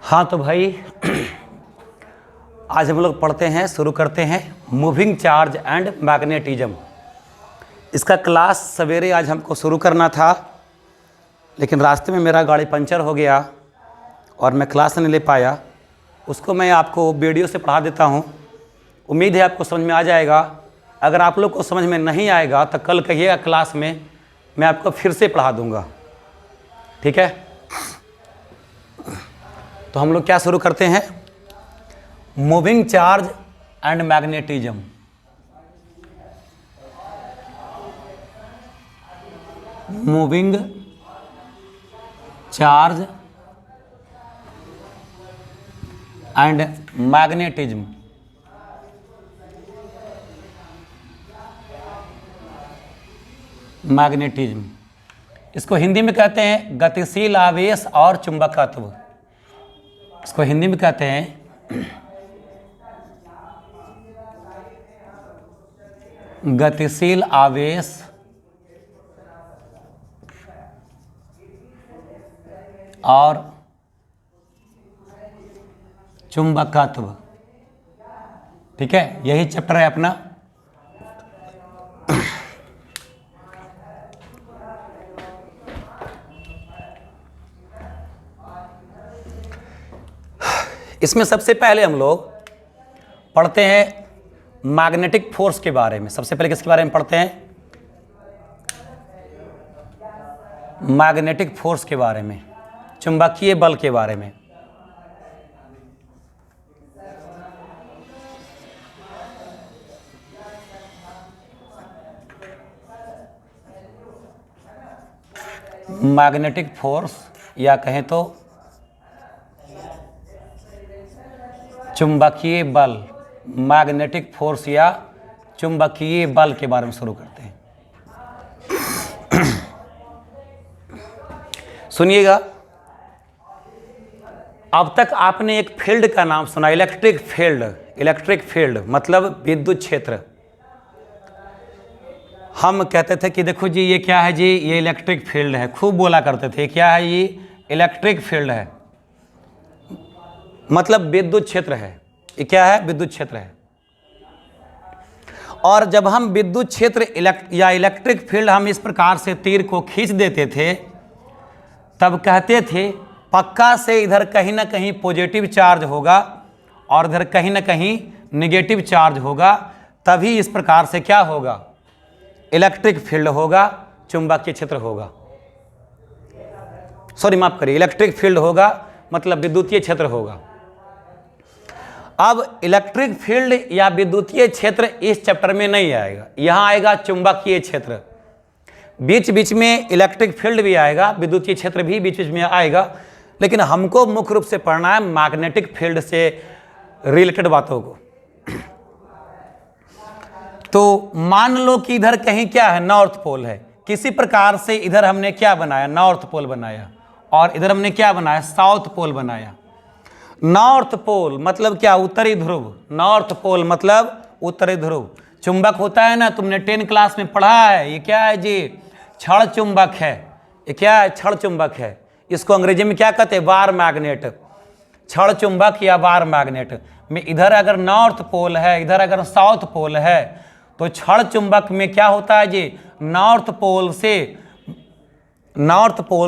हाँ तो भाई आज हम लोग पढ़ते हैं, शुरू करते हैं मूविंग चार्ज एंड मैग्नेटिज्म। इसका क्लास सवेरे आज हमको शुरू करना था, लेकिन रास्ते में मेरा गाड़ी पंचर हो गया और मैं क्लास नहीं ले पाया। उसको मैं आपको वीडियो से पढ़ा देता हूँ। उम्मीद है आपको समझ में आ जाएगा। अगर आप लोग को समझ में नहीं आएगा तो कल कहिएगा क्लास में, मैं आपको फिर से पढ़ा दूँगा। ठीक है, तो हम लोग क्या शुरू करते हैं, moving charge and magnetism. Moving charge and magnetism. Magnetism इसको हिंदी में कहते हैं गतिशील आवेश और चुंबकत्व। इसको हिंदी में कहते हैं गतिशील आवेश और चुंबकत्व। ठीक है, यही चैप्टर है अपना। इसमें सबसे पहले हम लोग पढ़ते हैं मैग्नेटिक फोर्स के बारे में। सबसे पहले किसके बारे में पढ़ते हैं, मैग्नेटिक फोर्स के बारे में, चुंबकीय बल के बारे में। मैग्नेटिक फोर्स या कहें तो चुंबकीय बल, मैग्नेटिक फोर्स या चुंबकीय बल के बारे में शुरू करते हैं। सुनिएगा, अब तक आपने एक फील्ड का नाम सुना, इलेक्ट्रिक फील्ड। इलेक्ट्रिक फील्ड मतलब विद्युत क्षेत्र। हम कहते थे कि देखो जी ये क्या है जी, ये इलेक्ट्रिक फील्ड है, खूब बोला करते थे। क्या है ये, इलेक्ट्रिक फील्ड है, मतलब विद्युत क्षेत्र है। ये क्या है, विद्युत क्षेत्र है। और जब हम विद्युत क्षेत्र या इलेक्ट्रिक फील्ड हम इस प्रकार से तीर को खींच देते थे, तब कहते थे पक्का से इधर कहीं ना कहीं पॉजिटिव चार्ज होगा और इधर कहीं ना कहीं नेगेटिव चार्ज होगा, तभी इस प्रकार से क्या होगा, इलेक्ट्रिक फील्ड होगा, चुंबकीय क्षेत्र होगा। सॉरी माफ करिए, इलेक्ट्रिक फील्ड होगा मतलब विद्युतीय क्षेत्र होगा। अब इलेक्ट्रिक फील्ड या विद्युतीय क्षेत्र इस चैप्टर में नहीं आएगा, यहां आएगा चुंबकीय क्षेत्र। बीच बीच में इलेक्ट्रिक फील्ड भी आएगा, विद्युतीय क्षेत्र भी बीच बीच में आएगा, लेकिन हमको मुख्य रूप से पढ़ना है मैग्नेटिक फील्ड से रिलेटेड बातों को। तो मान लो कि इधर कहीं क्या है, नॉर्थ पोल है। किसी प्रकार से इधर हमने क्या बनाया, नॉर्थ पोल बनाया, और इधर हमने क्या बनाया, साउथ पोल बनाया। नॉर्थ पोल मतलब क्या, उत्तरी ध्रुव। नॉर्थ पोल मतलब उत्तरी ध्रुव। चुंबक होता है ना, तुमने 10 क्लास में पढ़ा है, ये क्या है जी, क्षण चुंबक है। ये क्या है, क्षण चुंबक है। इसको अंग्रेजी में क्या कहते हैं, वार मैग्नेट। क्षण चुंबक या वार मैग्नेट में इधर अगर नॉर्थ पोल है, इधर अगर साउथ पोल है, तो क्षण चुंबक में क्या होता है जी, नॉर्थ पोल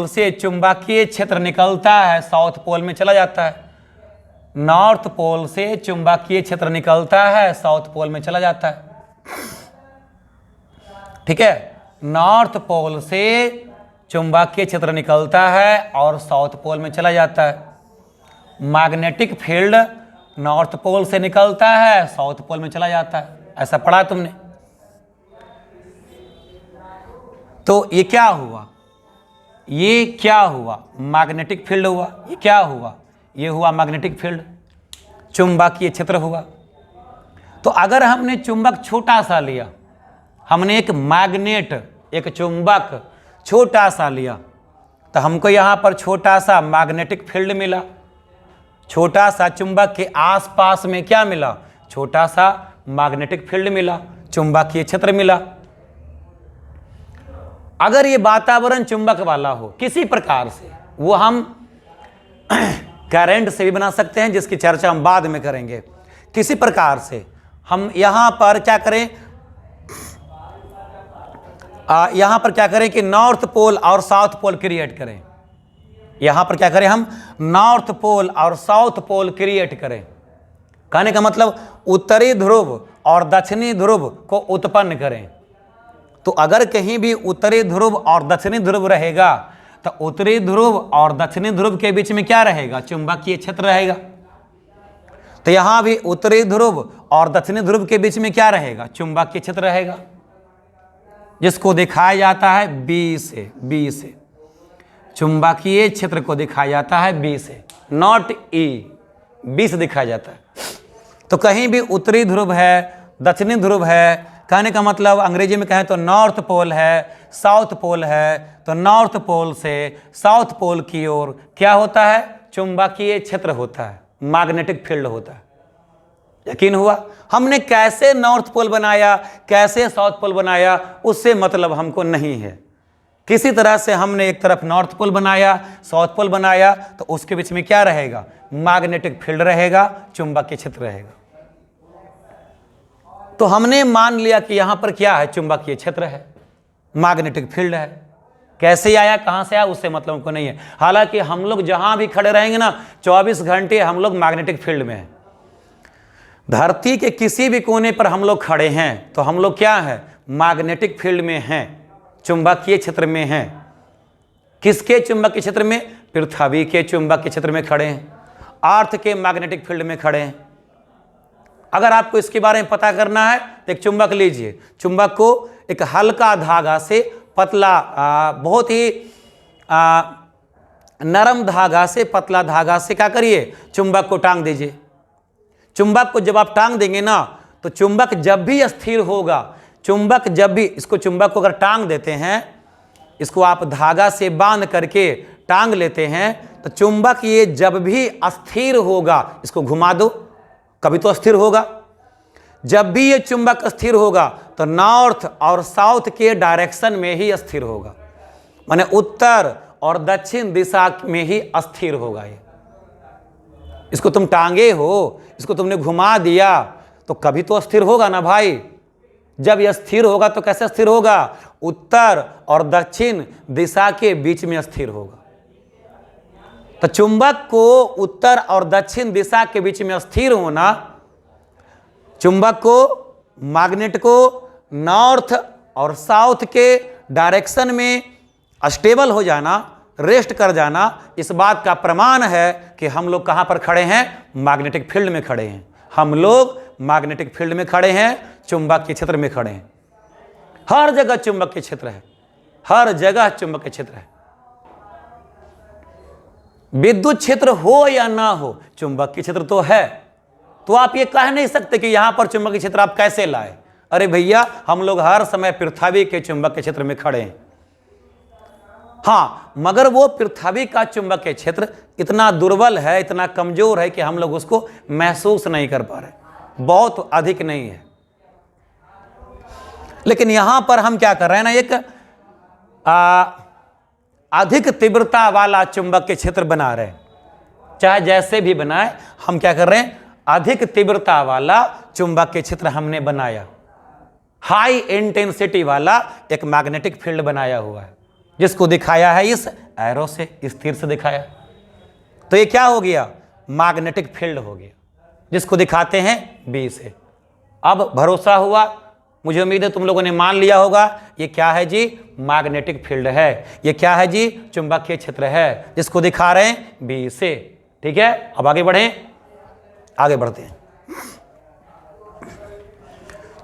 से चुंबकीय क्षेत्र निकलता है, साउथ पोल में चला जाता है। नॉर्थ पोल से चुंबकीय क्षेत्र निकलता है, साउथ पोल में चला जाता है। ठीक है, नॉर्थ पोल से चुंबकीय क्षेत्र निकलता है और साउथ पोल में चला जाता है। मैग्नेटिक फील्ड नॉर्थ पोल से निकलता है, साउथ पोल में चला जाता है। ऐसा पढ़ा तुमने। तो ये क्या हुआ, ये क्या हुआ, मैग्नेटिक फील्ड हुआ। ये क्या हुआ, ये हुआ मैग्नेटिक फील्ड, चुंबकीय क्षेत्र हुआ। तो अगर हमने चुंबक छोटा सा लिया, हमने एक मैग्नेट, एक चुंबक छोटा सा लिया, तो हमको यहाँ पर छोटा सा मैग्नेटिक फील्ड मिला। छोटा सा चुंबक के आसपास में क्या मिला, छोटा सा मैग्नेटिक फील्ड मिला, चुंबकीय क्षेत्र मिला। अगर ये वातावरण चुंबक वाला हो किसी प्रकार से, वो हम करंट से भी बना सकते हैं, जिसकी चर्चा हम बाद में करेंगे। किसी प्रकार से हम यहाँ पर क्या करें, यहाँ पर क्या करें कि नॉर्थ पोल और साउथ पोल क्रिएट करें। यहाँ पर क्या करें, हम नॉर्थ पोल और साउथ पोल क्रिएट करें। कहने का मतलब उत्तरी ध्रुव और दक्षिणी ध्रुव को उत्पन्न करें। तो अगर कहीं भी उत्तरी ध्रुव और दक्षिणी ध्रुव रहेगा तो उत्तरी ध्रुव और दक्षिणी ध्रुव के बीच में क्या रहेगा, चुंबकीय क्षेत्र रहेगा। तो यहां भी उत्तरी ध्रुव और दक्षिणी ध्रुव के बीच में क्या रहेगा, चुंबकीय क्षेत्र रहेगा, जिसको दिखाया जाता है बी से। चुंबकीय क्षेत्र को दिखाया जाता है बी से, नॉट ई, बी से दिखाया जाता है। तो कहीं भी उत्तरी ध्रुव है, दक्षिणी ध्रुव है, कहने का मतलब अंग्रेजी में कहें तो नॉर्थ पोल है, साउथ पोल है, तो नॉर्थ पोल से साउथ पोल की ओर क्या होता है, चुंबकीय क्षेत्र होता है, मैग्नेटिक फील्ड होता है। यकीन हुआ? हमने कैसे नॉर्थ पोल बनाया, कैसे साउथ पोल बनाया, उससे मतलब हमको नहीं है। किसी तरह से हमने एक तरफ नॉर्थ पोल बनाया, साउथ पोल बनाया, तो उसके बीच में क्या रहेगा, मैग्नेटिक फील्ड रहेगा, चुंबकीय क्षेत्र रहेगा। तो हमने मान लिया कि यहां पर क्या है, चुंबकीय क्षेत्र है, मैग्नेटिक फील्ड है। कैसे आया, कहां से आया, उससे मतलब हमको नहीं है। हालांकि हम लोग जहां भी खड़े रहेंगे ना, 24 घंटे हम लोग मैग्नेटिक फील्ड में हैं। धरती के किसी भी कोने पर हम लोग खड़े हैं तो हम लोग क्या है, मैग्नेटिक फील्ड में हैं, चुंबकीय क्षेत्र में हैं। किसके चुंबकीय क्षेत्र में, पृथ्वी के चुंबकीय क्षेत्र में खड़े हैं, अर्थ के मैग्नेटिक फील्ड में खड़े हैं। अगर आपको इसके बारे में पता करना है तो एक चुंबक लीजिए, चुंबक को एक हल्का धागा से पतला, बहुत ही नरम धागा से, पतला धागा से क्या करिए, चुंबक को टांग दीजिए। चुंबक को जब आप टांग देंगे ना, तो चुंबक जब भी स्थिर होगा, चुंबक जब भी, इसको चुंबक को अगर टांग देते हैं, इसको आप धागा से बांध करके टांग लेते हैं, तो चुंबक ये जब भी अस्थिर होगा, इसको घुमा दो, कभी तो अस्थिर होगा। जब भी ये चुंबक स्थिर होगा तो नॉर्थ और साउथ के डायरेक्शन में ही स्थिर होगा, माने उत्तर और दक्षिण दिशा में ही स्थिर होगा। ये इसको तुम टांगे हो, इसको तुमने घुमा दिया, तो कभी तो स्थिर होगा ना भाई। जब यह स्थिर होगा तो कैसे स्थिर होगा, उत्तर और दक्षिण दिशा के बीच में स्थिर होगा। तो चुंबक को उत्तर और दक्षिण दिशा के बीच में स्थिर होना, चुंबक को, मैग्नेट को नॉर्थ और साउथ के डायरेक्शन में स्टेबल हो जाना, रेस्ट कर जाना, इस बात का प्रमाण है कि हम लोग कहां पर खड़े हैं, मैग्नेटिक फील्ड में खड़े हैं। हम लोग मैग्नेटिक फील्ड में खड़े हैं, चुंबकीय क्षेत्र में खड़े हैं। हर जगह चुंबकीय क्षेत्र है, हर जगह चुंबकीय क्षेत्र है। विद्युत क्षेत्र हो या ना हो, चुंबकीय क्षेत्र तो है। तो आप ये कह नहीं सकते कि यहां पर चुंबकीय क्षेत्र आप कैसे लाए। अरे भैया, हम लोग हर समय पृथ्वी के चुंबकीय क्षेत्र में खड़े हैं। हाँ, मगर वो पृथ्वी का चुंबकीय क्षेत्र इतना दुर्बल है, इतना कमजोर है कि हम लोग उसको महसूस नहीं कर पा रहे, बहुत अधिक नहीं है। लेकिन यहां पर हम क्या कर रहे हैं ना, एक अधिक तीव्रता वाला चुंबकीय क्षेत्र बना रहे हैं। चाहे जैसे भी बनाए, हम क्या कर रहे हैं, अधिक तीव्रता वाला चुंबकीय क्षेत्र हमने बनाया, हाई इंटेंसिटी वाला एक मैग्नेटिक फील्ड बनाया हुआ है, जिसको दिखाया है इस एरो से, स्थिर से दिखाया। तो ये क्या हो गया, मैग्नेटिक फील्ड हो गया, जिसको दिखाते हैं बी से। अब भरोसा हुआ, मुझे उम्मीद है तुम लोगों ने मान लिया होगा, ये क्या है जी, मैग्नेटिक फील्ड है। ये क्या है जी, चुंबकीय क्षेत्र है, जिसको दिखा रहे हैं बी से। ठीक है, अब आगे बढ़ें, आगे बढ़ते हैं।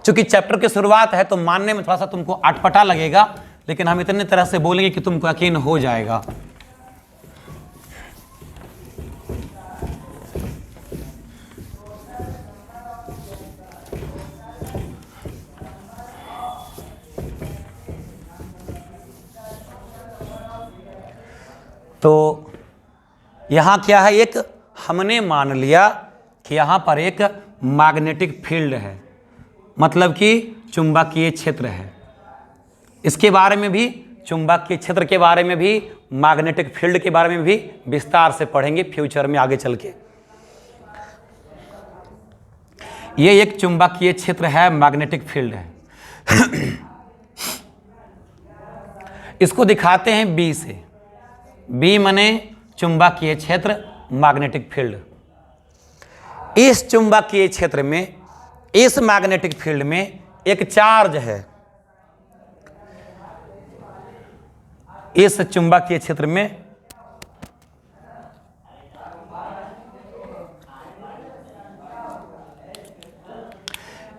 चूंकि चैप्टर की शुरुआत है तो मानने में थोड़ा सा तुमको अटपटा लगेगा, लेकिन हम इतने तरह से बोलेंगे कि तुमको यकीन हो जाएगा। तो यहां क्या है, एक हमने मान लिया कि यहां पर एक मैग्नेटिक फील्ड है, मतलब कि चुंबकीय क्षेत्र है। इसके बारे में भी चुंबकीय क्षेत्र के बारे में भी, मैग्नेटिक फील्ड के बारे में भी विस्तार से पढ़ेंगे फ्यूचर में आगे चल के। ये एक चुंबकीय क्षेत्र है, मैग्नेटिक फील्ड है। इसको दिखाते हैं बी से। बी माने चुंबकीय क्षेत्र, मैग्नेटिक फील्ड। इस चुंबकीय क्षेत्र में, इस मैग्नेटिक फील्ड में एक चार्ज है। इस चुंबकीय क्षेत्र में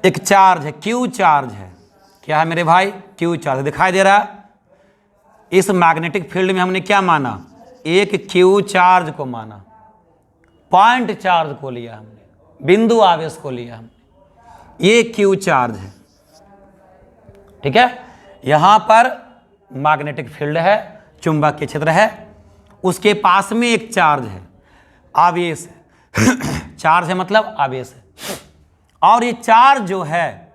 एक चार्ज है, क्यू चार्ज है। क्या है मेरे भाई? क्यू चार्ज दिखाई दे रहा है। इस मैग्नेटिक फील्ड में हमने क्या माना? एक क्यू चार्ज को माना, पॉइंट चार्ज को लिया हमने, बिंदु आवेश को लिया हमने। ये क्यू चार्ज है, ठीक है। यहां पर मैग्नेटिक फील्ड है, चुंबकीय क्षेत्र है, उसके पास में एक चार्ज है, आवेश है। चार्ज है मतलब आवेश है। और ये चार्ज जो है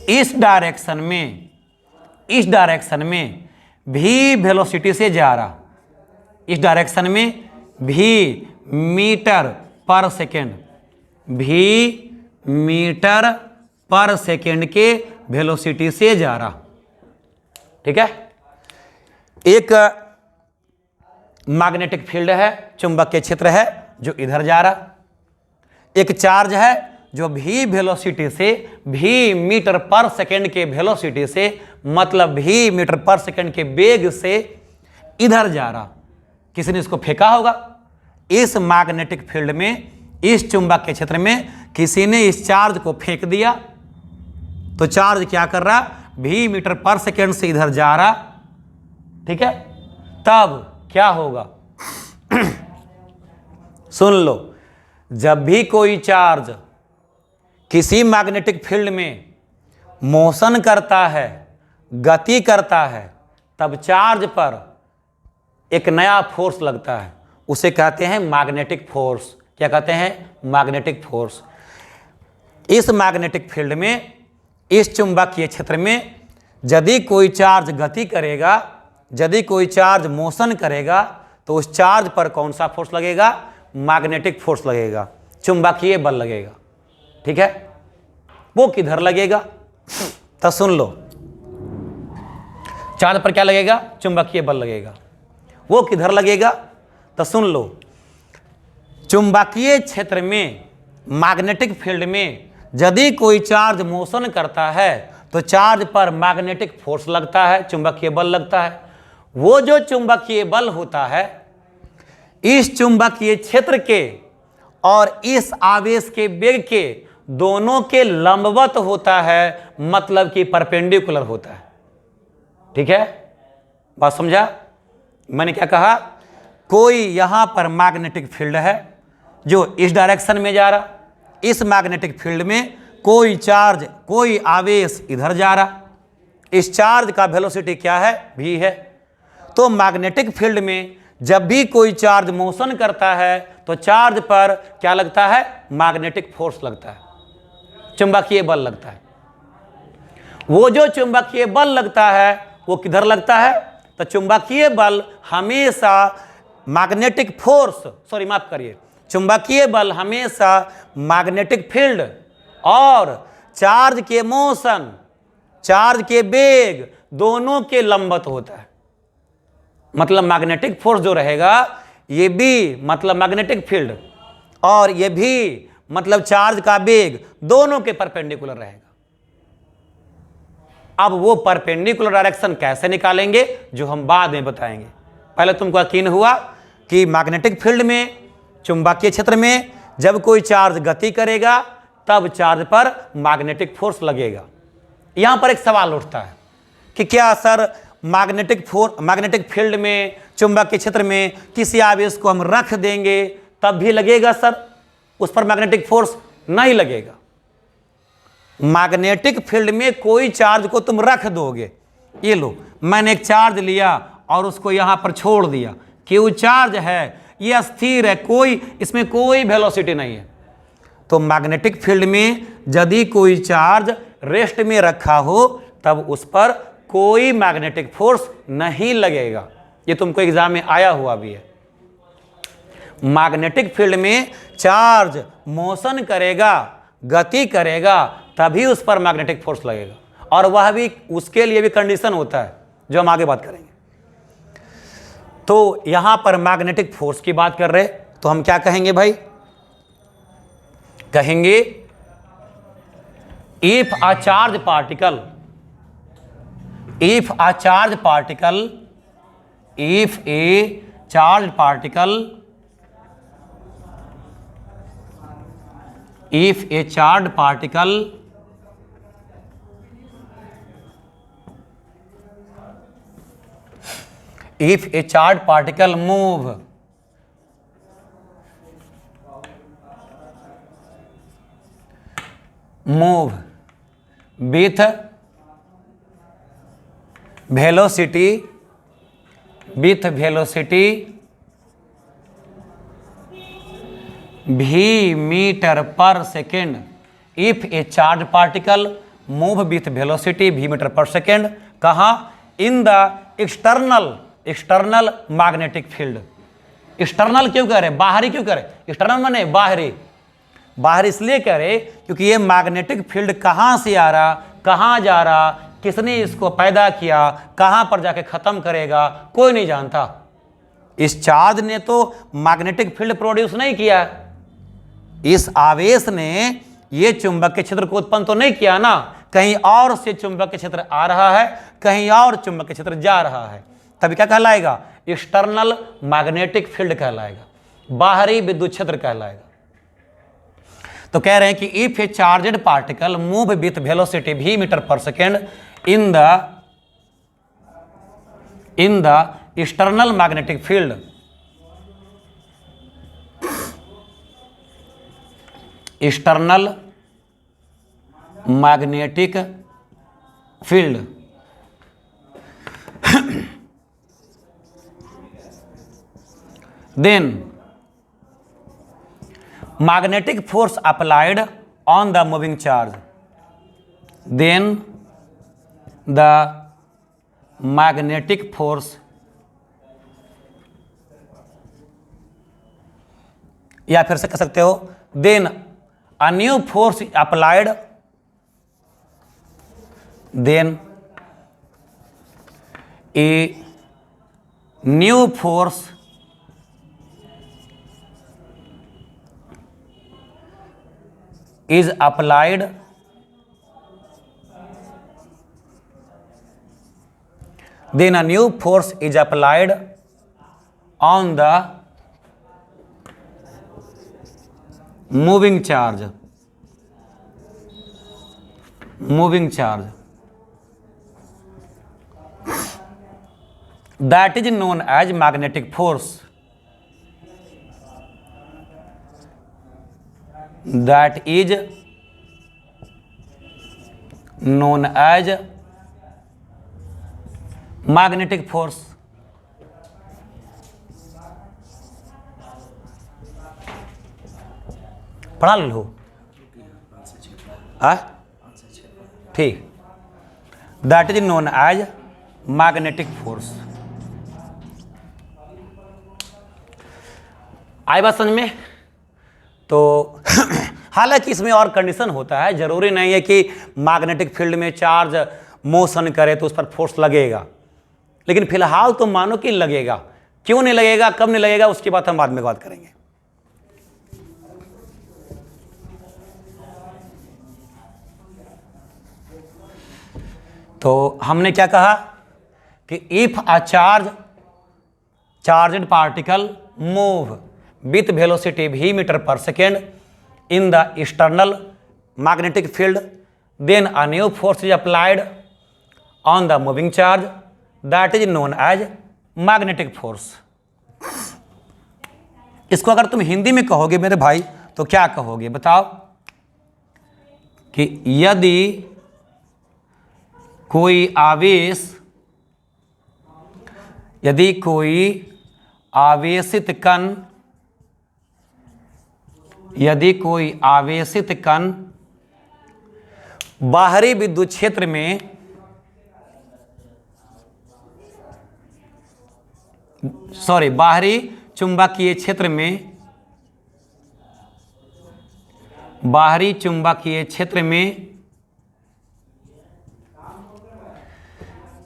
इस डायरेक्शन में भी वेलोसिटी से जा रहा, इस डायरेक्शन में भी मीटर पर सेकेंड, भी मीटर पर सेकेंड के वेलोसिटी से जा रहा, ठीक है। एक मैग्नेटिक फील्ड है, चुंबकीय क्षेत्र है जो इधर जा रहा, एक चार्ज है जो भी वेलोसिटी से, भी मीटर पर सेकेंड के वेलोसिटी से, मतलब भी मीटर पर सेकेंड के वेग से इधर जा रहा। किसी ने इसको फेंका होगा। इस मैग्नेटिक फील्ड में, इस चुंबकीय क्षेत्र में किसी ने इस चार्ज को फेंक दिया, तो चार्ज क्या कर रहा? भी मीटर पर सेकेंड से इधर जा रहा, ठीक है। तब क्या होगा? सुन लो, जब भी कोई चार्ज किसी मैग्नेटिक फील्ड में मोशन करता है, गति करता है, तब चार्ज पर एक नया फोर्स लगता है, उसे कहते हैं मैग्नेटिक फोर्स। क्या कहते हैं? Magnetic force. इस मैग्नेटिक फील्ड में, इस चुंबकीय क्षेत्र में यदि कोई चार्ज गति करेगा, यदि कोई चार्ज मोशन करेगा, तो उस चार्ज पर कौन सा फोर्स लगेगा? मैग्नेटिक फोर्स लगेगा, चुंबकीय बल लगेगा, ठीक है। वो किधर लगेगा? तो सुन लो, चार्ज पर क्या लगेगा? चुंबकीय बल लगेगा। वो किधर लगेगा? तो सुन लो, चुंबकीय क्षेत्र में, मैग्नेटिक फील्ड में यदि कोई चार्ज मोशन करता है तो चार्ज पर मैग्नेटिक फोर्स लगता है, चुंबकीय बल लगता है। वो जो चुंबकीय बल होता है इस चुंबकीय क्षेत्र के और इस आवेश के वेग के दोनों के लंबवत होता है, मतलब कि परपेंडिकुलर होता है, ठीक है। बात समझा? मैंने क्या कहा? कोई यहां पर मैग्नेटिक फील्ड है जो इस डायरेक्शन में जा रहा, इस मैग्नेटिक फील्ड में कोई चार्ज, कोई आवेश इधर जा रहा, इस चार्ज का वेलोसिटी क्या है? v है। तो मैग्नेटिक फील्ड में जब भी कोई चार्ज मोशन करता है तो चार्ज पर क्या लगता है? मैग्नेटिक फोर्स लगता है, चुंबकीय बल लगता है। वो जो चुंबकीय बल लगता है वो किधर लगता है? तो चुंबकीय बल हमेशा मैग्नेटिक फोर्स, सॉरी माफ करिए, चुंबकीय बल हमेशा मैग्नेटिक फील्ड और चार्ज के मोशन, चार्ज के वेग दोनों के लंबवत होता है। मतलब मैग्नेटिक फोर्स जो रहेगा ये भी मतलब मैग्नेटिक फील्ड और ये भी मतलब चार्ज का वेग दोनों के परपेंडिकुलर रहेगा। अब वो परपेंडिकुलर डायरेक्शन कैसे निकालेंगे जो हम बाद में बताएंगे। पहले तुमको यकीन हुआ कि मैग्नेटिक फील्ड में, चुंबकीय क्षेत्र में जब कोई चार्ज गति करेगा तब चार्ज पर मैग्नेटिक फोर्स लगेगा। यहां पर एक सवाल उठता है कि क्या सर मैग्नेटिक फील्ड में, चुंबकीय क्षेत्र में किसी आवेश को हम रख देंगे तब भी लगेगा सर उस पर मैग्नेटिक फोर्स? नहीं लगेगा। मैग्नेटिक फील्ड में कोई चार्ज को तुम रख दोगे, ये लो मैंने एक चार्ज लिया और उसको यहां पर छोड़ दिया, क्यू चार्ज है, ये स्थिर है, कोई इसमें कोई वेलोसिटी नहीं है। तो मैग्नेटिक फील्ड में यदि कोई चार्ज रेस्ट में रखा हो तब उस पर कोई मैग्नेटिक फोर्स नहीं लगेगा। ये तुमको एग्जाम में आया हुआ भी है। मैग्नेटिक फील्ड में चार्ज मोशन करेगा, गति करेगा, तभी उस पर मैग्नेटिक फोर्स लगेगा, और वह भी उसके लिए भी कंडीशन होता है जो हम आगे बात करेंगे। तो यहां पर मैग्नेटिक फोर्स की बात कर रहे, तो हम क्या कहेंगे भाई? कहेंगे if a charge particle, if a charge particle, if a charge particle, if a charged particle if a charged particle move with velocity v metre per second, if a charge particle move with velocity v metre per second, कहाँ? In the external magnetic field. External क्यों कह रहे? बाहरी क्यों कह रहे? External माने बाहरी। बाहरी इसलिए कह रहे क्योंकि ये मैग्नेटिक फील्ड कहाँ से आ रहा, कहाँ जा रहा, किसने इसको पैदा किया, कहाँ पर जाके खत्म करेगा, कोई नहीं जानता। इस चार्ज ने तो मैग्नेटिक फील्ड प्रोड्यूस नहीं किया, इस आवेश ने ये चुंबकीय क्षेत्र को उत्पन्न तो नहीं किया ना, कहीं और से चुंबकीय क्षेत्र आ रहा है, कहीं और चुंबकीय क्षेत्र जा रहा है, तभी क्या कहलाएगा? एक्सटर्नल मैग्नेटिक फील्ड कहलाएगा, बाहरी विद्युत क्षेत्र कहलाएगा। तो कह रहे हैं कि if a charged particle move with velocity v metre per second in the external magnetic field, external magnetic field, then magnetic force applied on the moving charge, then the magnetic force, या फिर से कह सकते हो then a new force applied, then a new force is applied then a new force is applied on the moving charge, that is known as magnetic force, that is known as magnetic force। पढ़ा लो ठीक, that is known as magnetic force. आई बात समझ में? तो हालांकि इसमें और कंडीशन होता है, जरूरी नहीं है कि मैग्नेटिक फील्ड में चार्ज मोशन करे तो उस पर फोर्स लगेगा, लेकिन फिलहाल तो मानो कि लगेगा। क्यों नहीं लगेगा, कब नहीं लगेगा, उसकी बात हम बाद में बात करेंगे। तो हमने क्या कहा कि if a charged particle move with velocity v metre per second in the external magnetic field, then a new force is applied on the moving charge, that is known as magnetic force. इसको अगर तुम हिंदी में कहोगे मेरे भाई तो क्या कहोगे बताओ? कि यदि कोई आवेशित कण बाहरी विद्युत क्षेत्र में सॉरी, बाहरी चुंबकीय क्षेत्र में, बाहरी चुंबकीय क्षेत्र में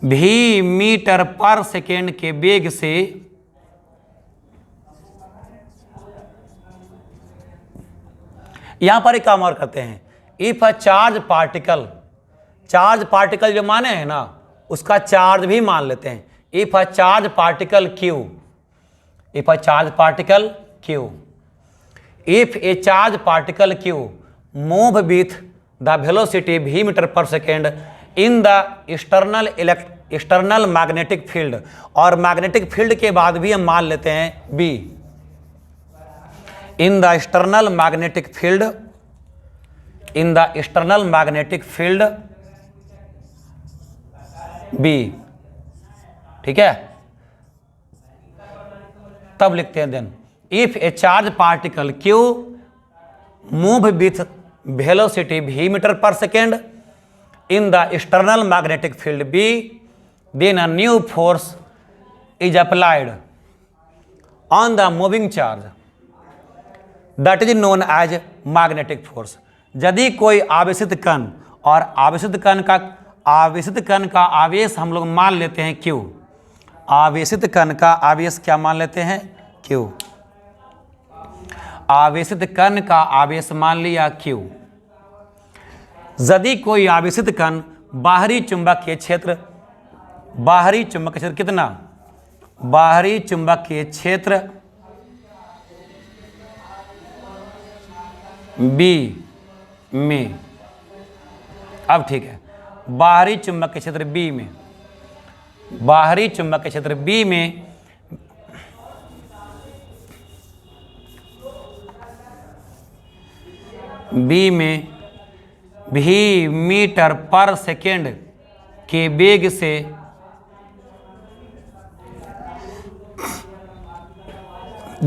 भी मीटर पर सेकेंड के वेग से यहां पर एक काम और करते हैं। If a charge particle, charge particle जो माने हैं ना, उसका चार्ज भी मान लेते हैं। If a charge particle Q, if a charge particle Q, if a charge particle Q move with the velocity v metre per second in the external magnetic field, और मैग्नेटिक फील्ड के बाद भी हम मान लेते हैं b, in the external magnetic field, in the external magnetic field b, ठीक है। तब लिखते हैं then if a charge particle q move with velocity v metre per second in the external magnetic field B, then a new force is applied on the moving charge, that is known as magnetic force। यदि कोई आवेशित कण, और आवेशित कण का आवेश हम लोग मान लेते हैं Q, आवेशित कण का आवेश क्या मान लेते हैं? Q, आवेशित कण का आवेश मान लिया Q। यदि कोई आवेशित कण बाहरी चुंबकीय क्षेत्र, बाहरी चुंबकीय क्षेत्र कितना? बाहरी चुंबकीय क्षेत्र B में, अब ठीक है, बाहरी चुंबकीय क्षेत्र B में, बाहरी चुंबकीय क्षेत्र B में भी मीटर पर सेकेंड के वेग से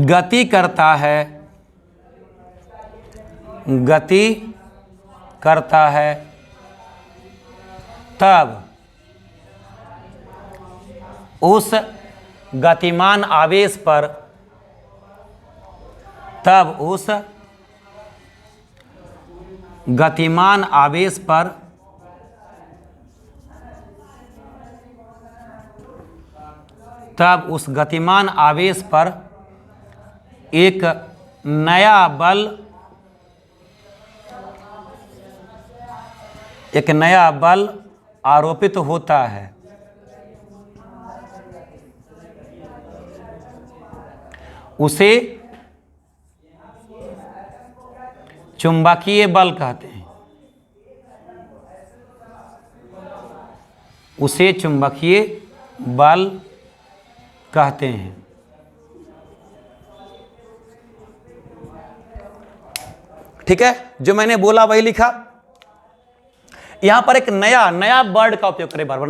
गति करता है, गति करता है, तब उस गतिमान आवेश पर, तब उस गतिमान आवेश पर तब उस गतिमान आवेश पर एक नया बल, एक नया बल आरोपित होता है। उसे चुंबकीय बल कहते हैं, उसे चुंबकीय बल कहते हैं। ठीक है, जो मैंने बोला वही लिखा। यहां पर एक नया वर्ड का उपयोग करें बार बार,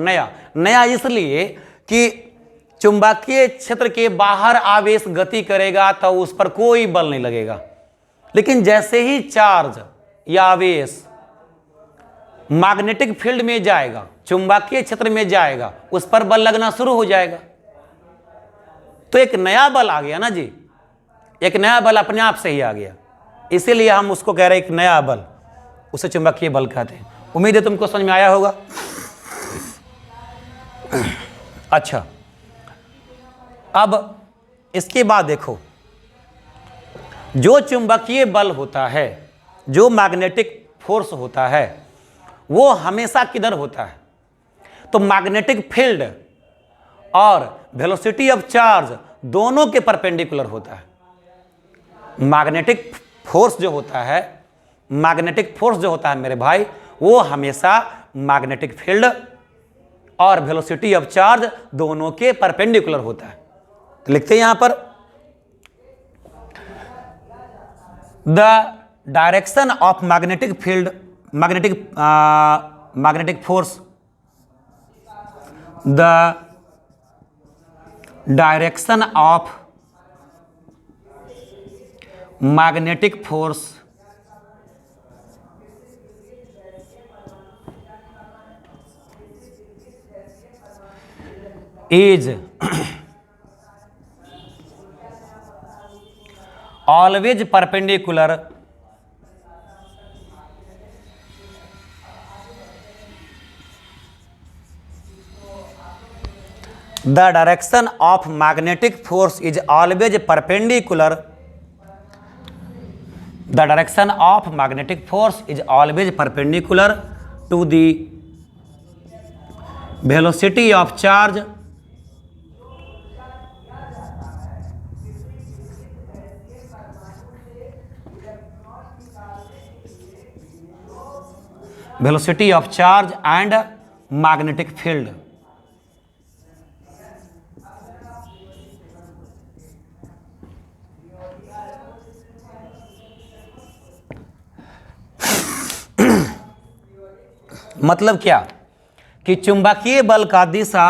नया इसलिए कि चुंबकीय क्षेत्र के बाहर आवेश गति करेगा तो उस पर कोई बल नहीं लगेगा, लेकिन जैसे ही चार्ज या आवेश मैग्नेटिक फील्ड में जाएगा, चुंबकीय क्षेत्र में जाएगा, उस पर बल लगना शुरू हो जाएगा। तो एक नया बल आ गया ना जी, एक नया बल अपने आप से ही आ गया, इसीलिए हम उसको कह रहे हैं एक नया बल, उसे चुंबकीय बल कहते हैं। उम्मीद है तुमको समझ में आया होगा। अच्छा, अब इसके बाद देखो, जो चुंबकीय बल होता है, जो मैग्नेटिक फोर्स होता है, वो हमेशा किधर होता है? तो मैग्नेटिक फील्ड और वेलोसिटी ऑफ चार्ज दोनों के परपेंडिकुलर होता है। मैग्नेटिक फोर्स जो होता है, मैग्नेटिक फोर्स जो होता है मेरे भाई, वो हमेशा मैग्नेटिक फील्ड और वेलोसिटी ऑफ चार्ज दोनों के परपेंडिकुलर होता है। तो लिखते हैं यहां पर, the direction of magnetic field, magnetic force, the direction of magnetic force is always perpendicular the direction of magnetic force is always perpendicular. The direction of magnetic force is always perpendicular to the velocity of charge and magnetic field. मतलब क्या कि चुंबकीय बल का दिशा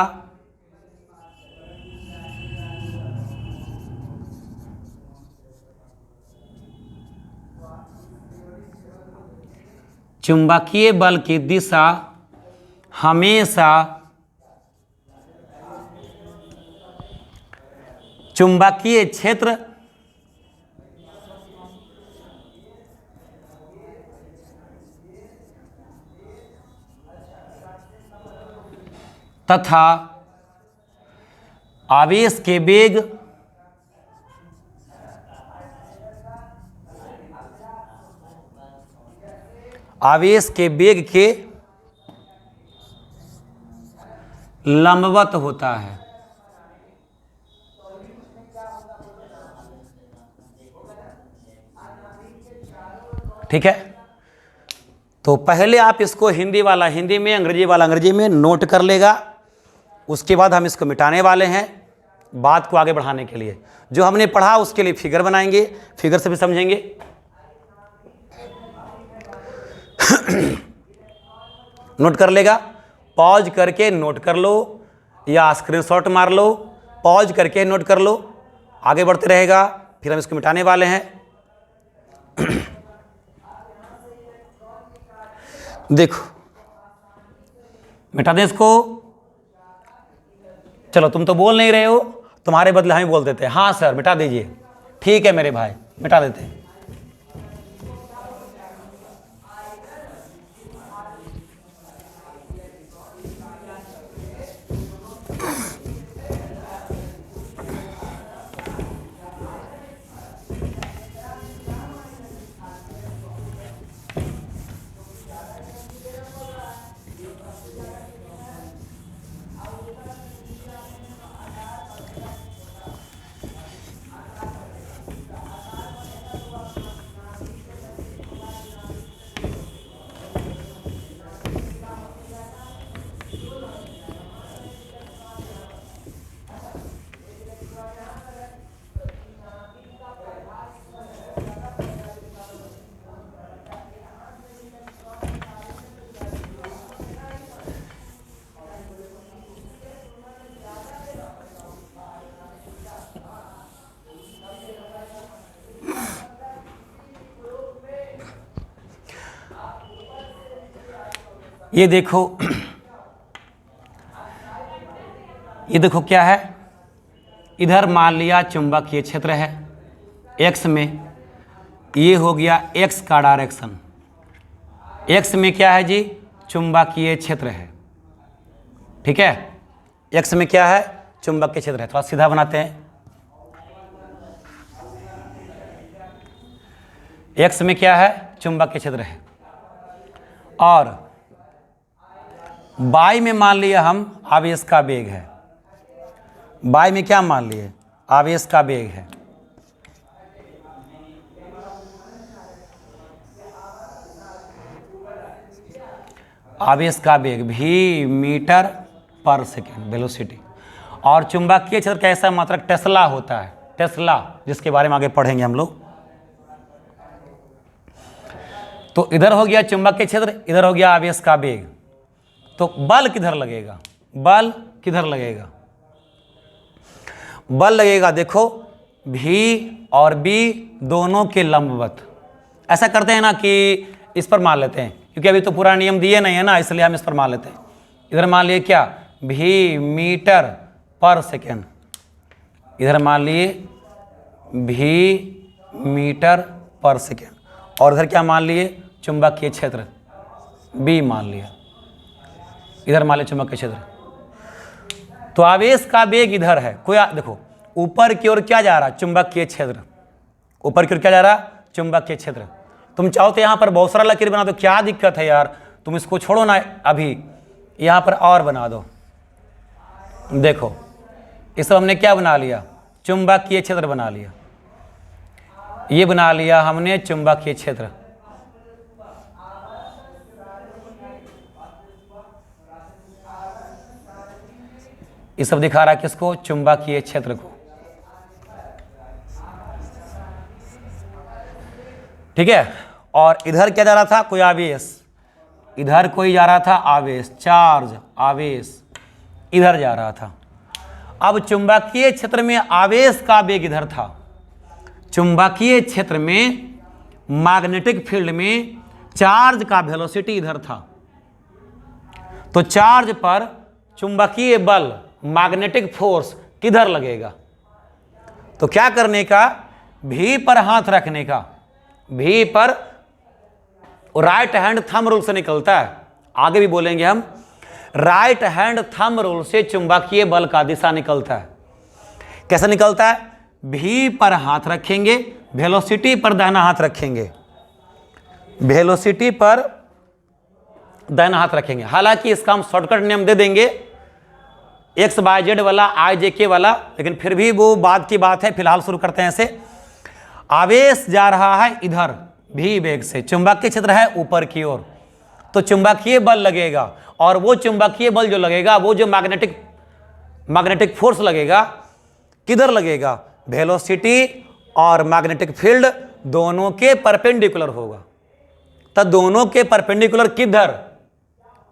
चुंबकीय बल की दिशा हमेशा चुंबकीय क्षेत्र तथा आवेश के वेग के लंबवत होता है। ठीक है, तो पहले आप इसको हिंदी वाला हिंदी में, अंग्रेजी वाला अंग्रेजी में नोट कर लेगा। उसके बाद हम इसको मिटाने वाले हैं बात को आगे बढ़ाने के लिए। जो हमने पढ़ा उसके लिए फिगर बनाएंगे, फिगर से भी समझेंगे। नोट कर लेगा, पॉज करके नोट कर लो या स्क्रीनशॉट मार लो, पॉज करके नोट कर लो, आगे बढ़ते रहेगा। फिर हम इसको मिटाने वाले हैं। देखो, मिटा दें इसको। चलो, तुम तो बोल नहीं रहे हो, तुम्हारे बदले हम ही बोल देते हैं। हाँ सर, मिटा दीजिए। ठीक है मेरे भाई, मिटा देते हैं। ये देखो, ये देखो क्या है। इधर मान लिया चुंबकीय क्षेत्र है एक्स में, ये हो गया एक्स का डायरेक्शन। एक्स में क्या है जी? चुंबकीय क्षेत्र है। ठीक है, एक्स में क्या है? चुंबकीय क्षेत्र है। थोड़ा सीधा बनाते हैं। एक्स में क्या है? चुंबकीय क्षेत्र है। और वाई में मान लिया हम आवेश का वेग है। वाई में क्या मान लिए? आवेश का वेग है। आवेश का वेग भी मीटर पर सेकेंड वेलोसिटी। और चुंबकीय क्षेत्र का ऐसा मात्रक टेस्ला होता है, टेस्ला, जिसके बारे में आगे पढ़ेंगे हम लोग। तो इधर हो गया चुंबकीय क्षेत्र, इधर हो गया आवेश का वेग। तो बल किधर लगेगा? बल किधर लगेगा? बल लगेगा, देखो, भी और बी दोनों के लंबवत। ऐसा करते हैं ना कि इस पर मान लेते हैं, क्योंकि अभी तो पूरा नियम दिए नहीं है ना, इसलिए हम इस पर मान लेते हैं। इधर मान लिए क्या? भी मीटर पर सेकेंड। इधर मान लिए भी मीटर पर सेकेंड। और इधर क्या मान लिए, चुंबकीय क्षेत्र B मान लिया, इधर मान लिया चुंबकीय क्षेत्र। तो आवेश का वेग इधर है, कोई देखो ऊपर की ओर क्या जा रहा, चुंबकीय क्षेत्र, ऊपर की ओर क्या जा रहा, चुंबकीय क्षेत्र। तुम चाहो तो यहाँ पर बहुत सारा लकीर बना दो, क्या दिक्कत है यार, तुम इसको छोड़ो ना, अभी यहाँ पर और बना दो। देखो इस सब हमने क्या बना लिया, चुंबकीय क्षेत्र बना लिया, ये बना लिया हमने चुंबकीय क्षेत्र। ये सब दिखा रहा है किसको, चुंबकीय क्षेत्र को। ठीक है, और इधर क्या जा रहा था, कोई आवेश, इधर कोई जा रहा था आवेश, चार्ज, आवेश इधर जा रहा था। अब चुंबकीय क्षेत्र में आवेश का वेग इधर था, चुंबकीय क्षेत्र में मैग्नेटिक फील्ड में चार्ज का वेलोसिटी इधर था। तो चार्ज पर चुंबकीय बल, मैग्नेटिक फोर्स किधर लगेगा, तो क्या करने का, भी पर हाथ रखने का, भी पर राइट हैंड थंब रूल से निकलता है, आगे भी बोलेंगे हम, राइट हैंड थंब रूल से चुंबकीय बल का दिशा निकलता है। कैसे निकलता है, भी पर हाथ रखेंगे, वेलोसिटी पर दाहिना हाथ रखेंगे, वेलोसिटी पर दाहिना हाथ रखेंगे। हालांकि इसका हम शॉर्टकट नियम दे देंगे, एक्स बाय जेड वाला, आई जे के वाला, लेकिन फिर भी वो बाद की बात है, फिलहाल शुरू करते हैं ऐसे। आवेश जा रहा है इधर भी वेग से, चुंबकीय क्षेत्र है ऊपर की ओर, तो चुंबकीय बल लगेगा, और वो चुंबकीय बल जो लगेगा, वो जो मैग्नेटिक फोर्स लगेगा, किधर लगेगा, वेलोसिटी और मैग्नेटिक फील्ड दोनों के परपेंडिकुलर होगा। तो दोनों के परपेंडिकुलर किधर,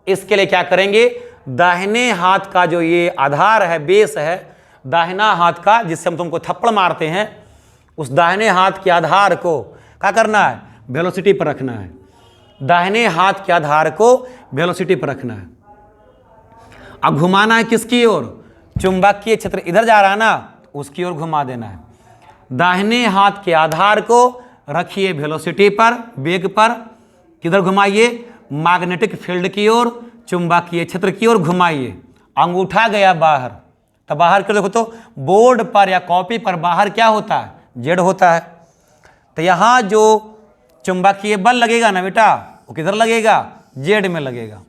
इसके लिए क्या करेंगे, दाहिने हाथ का जो ये आधार है, बेस है, दाहिना हाथ का जिससे हम तुमको थप्पड़ मारते हैं, उस दाहिने हाथ के आधार को क्या करना है, वेलोसिटी पर रखना है। दाहिने हाथ के आधार को वेलोसिटी पर रखना है। अब घुमाना है किसकी ओर, चुंबकीय क्षेत्र इधर जा रहा है ना, उसकी ओर घुमा देना है। दाहिने हाथ के आधार को रखिए वेलोसिटी पर, वेग पर, किधर घुमाइए, मैग्नेटिक फील्ड की ओर, चुंबकीय क्षेत्र की ओर घुमाइए। अंगूठा गया बाहर, तो बाहर के देखो तो बोर्ड पर या कॉपी पर बाहर क्या होता है, जेड होता है। तो यहाँ जो चुंबकीय बल लगेगा ना बेटा, वो किधर लगेगा, जेड में लगेगा।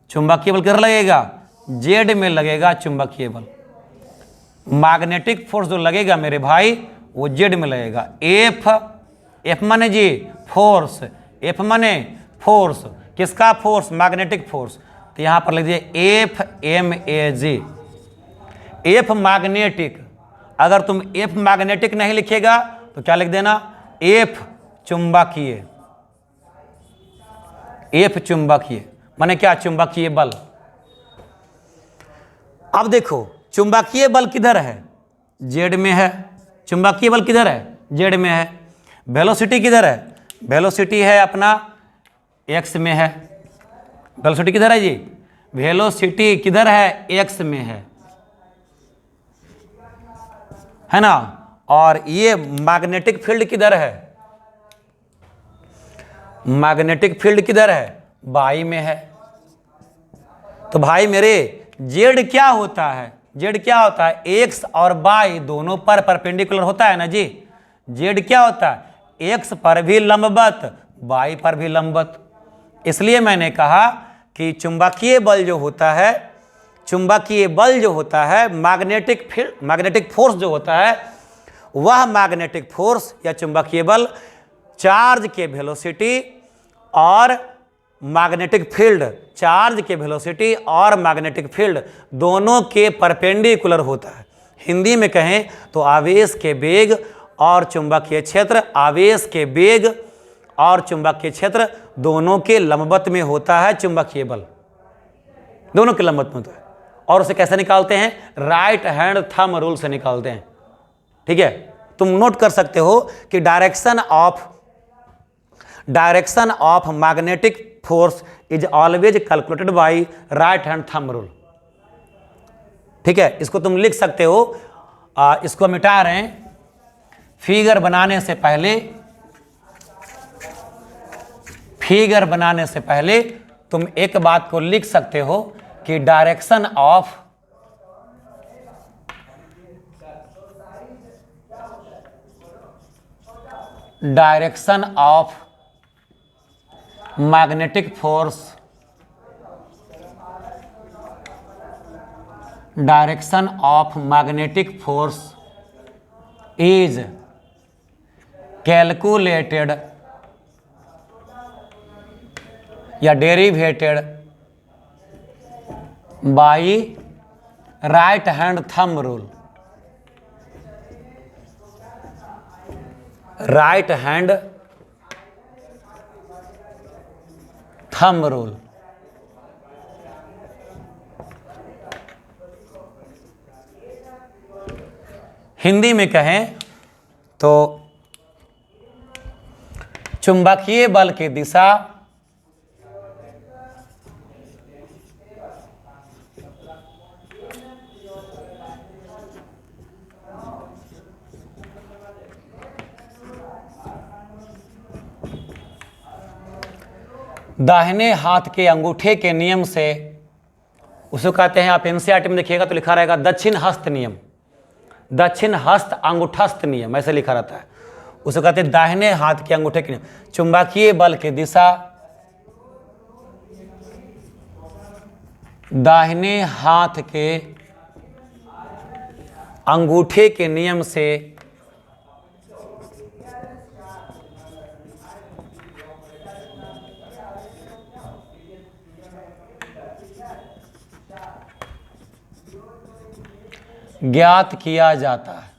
चुंबकीय बल किधर लगेगा, जेड में लगेगा चुंबकीय बल। मैग्नेटिक फोर्स जो लगेगा मेरे भाई, वो जेड में लगेगा। एफ माने जी फोर्स, एफ माने फोर्स, किसका फोर्स, मैग्नेटिक फोर्स। तो यहाँ पर लिख दीजिए F M A G, F magnetic. अगर तुम एफ मैग्नेटिक नहीं लिखेगा तो क्या लिख देना, एफ चुंबकीय, एफ चुंबकीय माने क्या, चुंबकीय बल। अब देखो चुंबकीय बल किधर है, जेड में है। चुंबकीय बल किधर है, जेड में है। वेलोसिटी किधर है, वेलोसिटी है अपना एक्स में है। वेलोसिटी किधर है जी, वेलोसिटी किधर है, एक्स में है ना। और ये मैग्नेटिक फील्ड किधर है, मैग्नेटिक फील्ड किधर है, वाई में है। तो भाई मेरे जेड क्या होता है, जेड क्या होता है, एक्स और वाई दोनों पर परपेंडिकुलर होता है ना जी। जेड क्या होता है, एक्स पर भी लंबवत, वाई पर भी लंबवत। इसलिए मैंने कहा कि चुंबकीय बल जो होता है, चुंबकीय बल जो होता है, मैग्नेटिक फील्ड, मैग्नेटिक फोर्स जो होता है, वह मैग्नेटिक फोर्स या चुंबकीय बल चार्ज के वेलोसिटी और मैग्नेटिक फील्ड, चार्ज के वेलोसिटी और मैग्नेटिक फील्ड दोनों के परपेंडिकुलर होता है। हिंदी में कहें तो आवेश के वेग और चुंबकीय क्षेत्र, आवेश के वेग और चुंबकीय क्षेत्र दोनों के लंबवत में होता है चुंबकीय बल, दोनों के लंबवत में होता है। और उसे कैसे निकालते हैं, राइट हैंड थंब रूल से निकालते हैं। ठीक है, तुम नोट कर सकते हो कि direction of magnetic force is always calculated by right hand thumb rule. ठीक है, इसको तुम लिख सकते हो। इसको मिटा रहे हैं, फिगर बनाने से पहले तुम एक बात को लिख सकते हो कि direction of magnetic force is calculated या derivated by right hand thumb rule. Right hand thumb rule. Hindi में कहें तो चुंबकीय बल की दिशा दाहिने हाथ के अंगूठे के नियम से, उसको कहते हैं, आप एनसीईआरटी में देखिएगा तो लिखा रहेगा दक्षिण हस्त नियम, दक्षिण हस्त अंगूठस्थ नियम, ऐसे लिखा रहता है। उसे कहते हैं दाहिने हाथ के अंगूठे के नियम। चुंबकीय बल की दिशा दाहिने हाथ के अंगूठे के नियम से ज्ञात किया जाता है।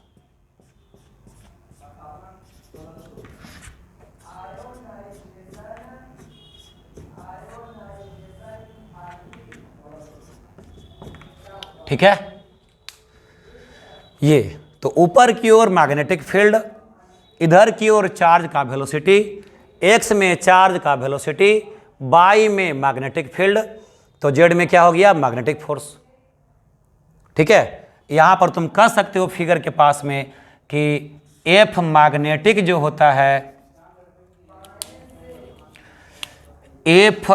ठीक है, ये तो ऊपर की ओर मैग्नेटिक फील्ड, इधर की ओर चार्ज का वेलोसिटी, एक्स में चार्ज का वेलोसिटी, वाई में मैग्नेटिक फील्ड, तो जेड में क्या हो गया, मैग्नेटिक फोर्स। ठीक है, यहां पर तुम कह सकते हो फिगर के पास में कि एफ मैग्नेटिक जो होता है, एफ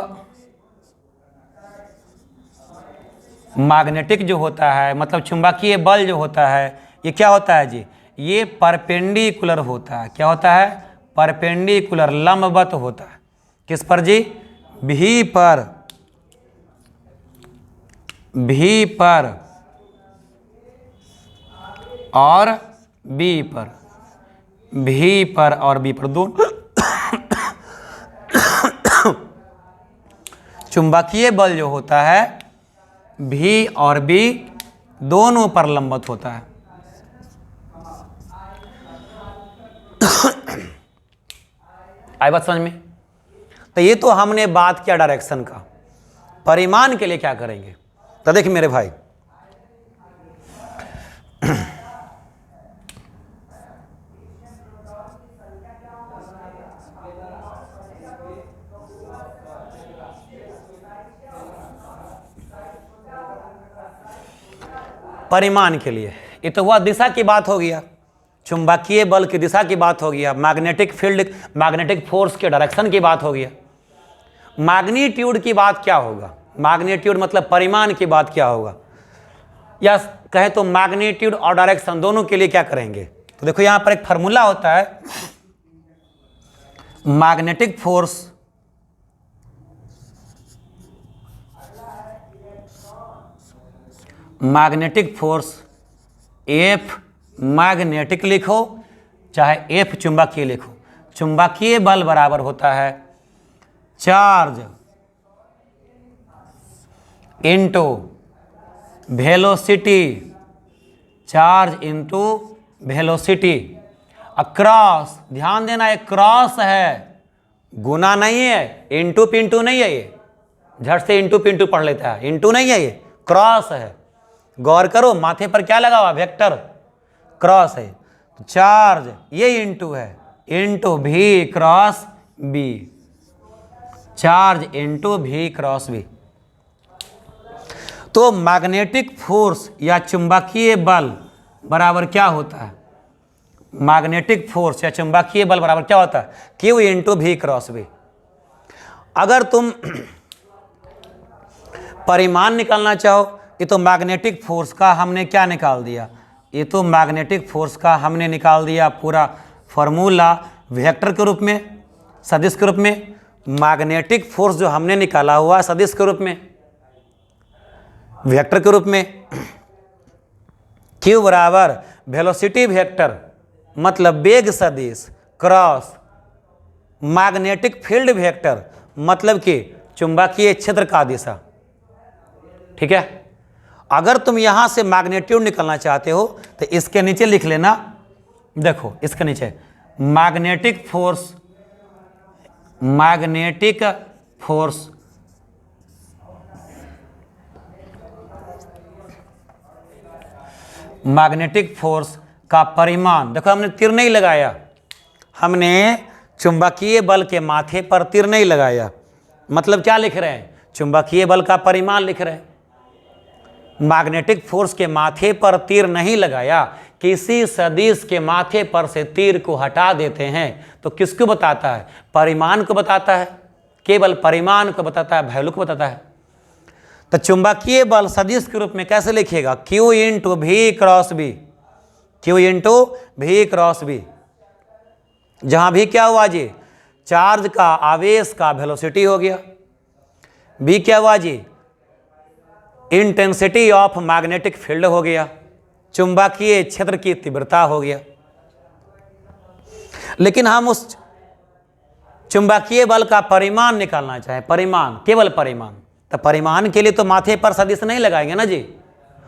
मैग्नेटिक जो होता है, मतलब चुंबकीय बल जो होता है, ये क्या होता है जी, ये परपेंडिकुलर होता है। क्या होता है, परपेंडिकुलर, लंबवत होता है। किस पर जी, भी पर, भी पर और बी पर, भी पर और बी पर, दोनों चुंबकीय बल जो होता है भी और बी दोनों पर लंबवत होता है। आई बात समझ में? तो ये तो हमने बात किया डायरेक्शन का। परिमाण के लिए क्या करेंगे, तो देखिए मेरे भाई, परिमाण के लिए ये तो हुआ दिशा की बात हो गया, चुंबकीय बल की दिशा की बात हो गया, मैग्नेटिक फील्ड, मैग्नेटिक फोर्स के डायरेक्शन की बात हो गया। मैग्नीट्यूड की बात क्या होगा, मैग्नीट्यूड मतलब परिमाण की बात क्या होगा, या कहें तो मैग्नीट्यूड और डायरेक्शन दोनों के लिए क्या करेंगे। तो देखो यहां पर एक फार्मूला होता है, मैग्नेटिक फोर्स एफ मैग्नेटिक लिखो चाहे एफ चुंबकीय लिखो, चुंबकीय बल बराबर होता है charge into velocity, charge into velocity. Cross, ध्यान देना ये क्रॉस है, गुना नहीं है, इंटू पिंटू नहीं है, ये झट से इंटू पिंटू पढ़ लेता है, इंटू नहीं है, ये क्रॉस है। गौर करो माथे पर क्या लगा हुआ, वेक्टर, क्रॉस है। तो चार्ज ये इंटू है, इंटू भी क्रॉस बी, चार्ज इंटू भी क्रॉस बी। तो मैग्नेटिक फोर्स या चुंबकीय बल बराबर क्या होता है, मैग्नेटिक फोर्स या चुंबकीय बल बराबर क्या होता है, Q into V cross V। अगर तुम परिमाण निकालना चाहो, ये तो मैग्नेटिक फोर्स का हमने क्या निकाल दिया, ये तो मैग्नेटिक फोर्स का हमने निकाल दिया पूरा फॉर्मूला वेक्टर के रूप में, सदिश के रूप में। मैग्नेटिक फोर्स जो हमने निकाला हुआ सदिश के रूप में, वेक्टर के रूप में। Q बराबर वेलोसिटी वेक्टर मतलब वेग सदिश क्रॉस मैग्नेटिक फील्ड वेक्टर मतलब कि चुंबकीय क्षेत्र का दिशा। ठीक है, अगर तुम यहां से मैग्नीट्यूड निकालना चाहते हो तो इसके नीचे लिख लेना, देखो इसके नीचे magnetic force, magnetic force magnetic force का परिमाण। देखो हमने तीर नहीं लगाया, हमने चुंबकीय बल के माथे पर तीर नहीं लगाया, मतलब क्या लिख रहे हैं, चुंबकीय बल का परिमाण लिख रहे हैं। मैग्नेटिक फोर्स के माथे पर तीर नहीं लगाया, किसी सदिश के माथे पर से तीर को हटा देते हैं तो किसको बताता है, परिमाण को बताता है, केवल परिमाण को बताता है, वैल्यू को बताता है। तो चुंबकीय बल सदिश के रूप में कैसे लिखिएगा, Q into V cross B, Q into V cross B, जहां भी क्या हुआ जी, चार्ज का आवेश का वेलोसिटी हो गया, B क्या हुआ जी, इंटेंसिटी ऑफ मैग्नेटिक फील्ड हो गया, चुंबकीय क्षेत्र की तीव्रता हो गया। लेकिन हम उस चुंबकीय बल का परिमाण निकालना चाहें, परिमाण, केवल परिमाण, तो परिमाण के लिए तो माथे पर सदिश नहीं लगाएंगे ना जी।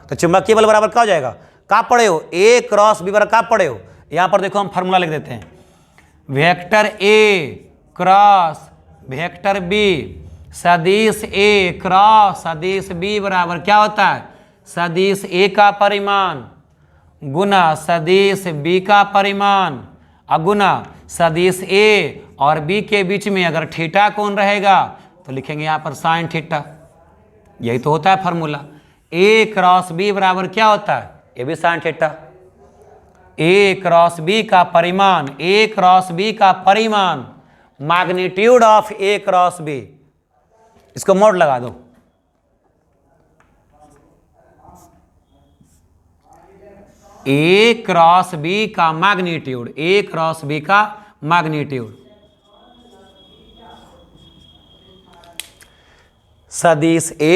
तो चुंबकीय बल बराबर क्या हो जाएगा, क्या पढ़े हो, A क्रॉस B बराबर क्या पढ़े हो, यहां पर देखो हम फार्मूला लिख देते हैं, vector A cross vector B सदिश A क्रॉस सदिश B बराबर क्या होता है, सदिश A का परिमाण गुना सदिश B का परिमाण अगुना सदिश A और B के बीच में अगर थीटा कोण रहेगा तो लिखेंगे यहाँ पर साइन थीटा। यही तो होता है फार्मूला। A क्रॉस B बराबर क्या होता है, ये भी sine theta. A cross B का परिमाण, A क्रॉस B का परिमाण magnitude of A cross B, इसको मोड लगा दो, A क्रॉस B का मैग्नीट्यूड, A क्रॉस B का मैग्नीट्यूड सदिश A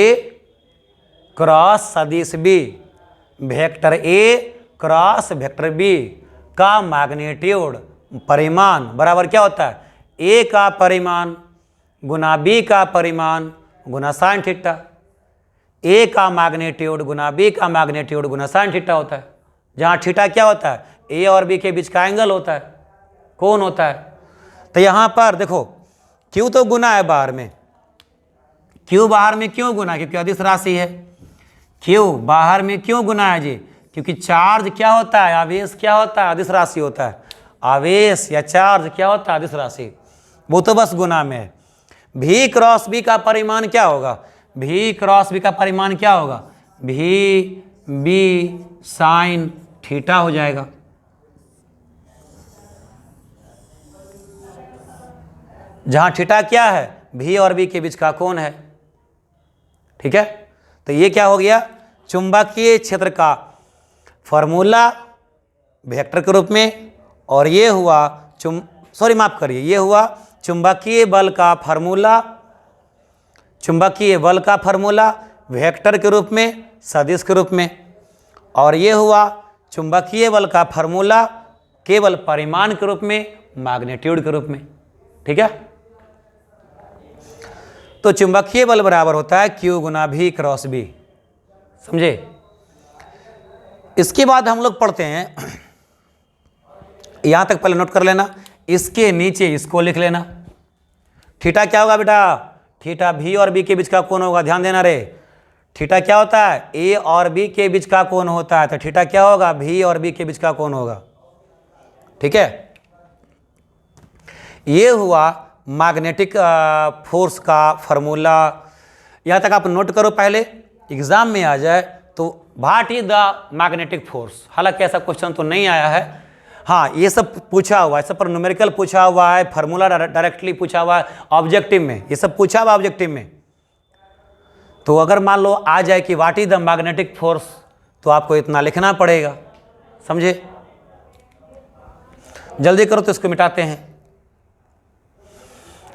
क्रॉस सदिश B vector A cross vector B का मैग्नीट्यूड परिमाण बराबर क्या होता है, A का परिमाण गुना B का परिमाण गुना साइन थीटा। A का मैग्नीट्यूड गुना B का मैग्नीट्यूड गुना साइन थीटा होता है, जहाँ थीटा क्या होता है, A और B के बीच का एंगल होता है, कोण होता है। तो यहाँ पर देखो Q तो गुना है बाहर में, Q बाहर में क्यों गुना, क्योंकि अदिश राशि है। Q बाहर में क्यों गुना है जी, क्योंकि चार्ज क्या होता है, आवेश क्या होता है, अदिश राशि होता है। आवेश या चार्ज क्या होता है, अदिश राशि, वो तो बस गुना में है। V क्रॉस B का परिमाण क्या होगा, V क्रॉस B का परिमाण क्या होगा, V B साइन थीटा हो जाएगा। जहां थीटा क्या है, V और B के बीच का कोण है। ठीक है, तो ये क्या हो गया, चुंबकीय क्षेत्र का फॉर्मूला वेक्टर के रूप में, और ये हुआ माफ करिए, ये हुआ चुंबकीय बल का फार्मूला, चुंबकीय बल का फार्मूला वेक्टर के रूप में, सदिश के रूप में, और ये हुआ चुंबकीय बल का फार्मूला केवल परिमाण के रूप में, मैग्नीट्यूड के रूप में। ठीक है, तो चुंबकीय बल बराबर होता है Q गुना V क्रॉस B, समझे। इसके बाद हम लोग पढ़ते हैं, यहां तक पहले नोट कर लेना, इसके नीचे इसको लिख लेना। थीटा क्या होगा बेटा, थीटा V और B के बीच का कोण होगा, ध्यान देना रे। थीटा क्या होता है, A और B के बीच का कोण होता है, तो थीटा क्या होगा, V और B के बीच का कोण होगा। ठीक है, ये हुआ मैग्नेटिक फोर्स का फार्मूला। यहाँ तक आप नोट करो, पहले एग्जाम में आ जाए तो what is the magnetic force. हालांकि ऐसा क्वेश्चन तो नहीं आया है, हाँ, ये सब पूछा हुआ है, सब पर न्यूमेरिकल पूछा हुआ है, फार्मूला डायरेक्टली पूछा हुआ है ऑब्जेक्टिव में, ये सब पूछा हुआ ऑब्जेक्टिव में। तो अगर मान लो आ जाए कि what is the magnetic force, तो आपको इतना लिखना पड़ेगा, समझे। जल्दी करो तो इसको मिटाते हैं।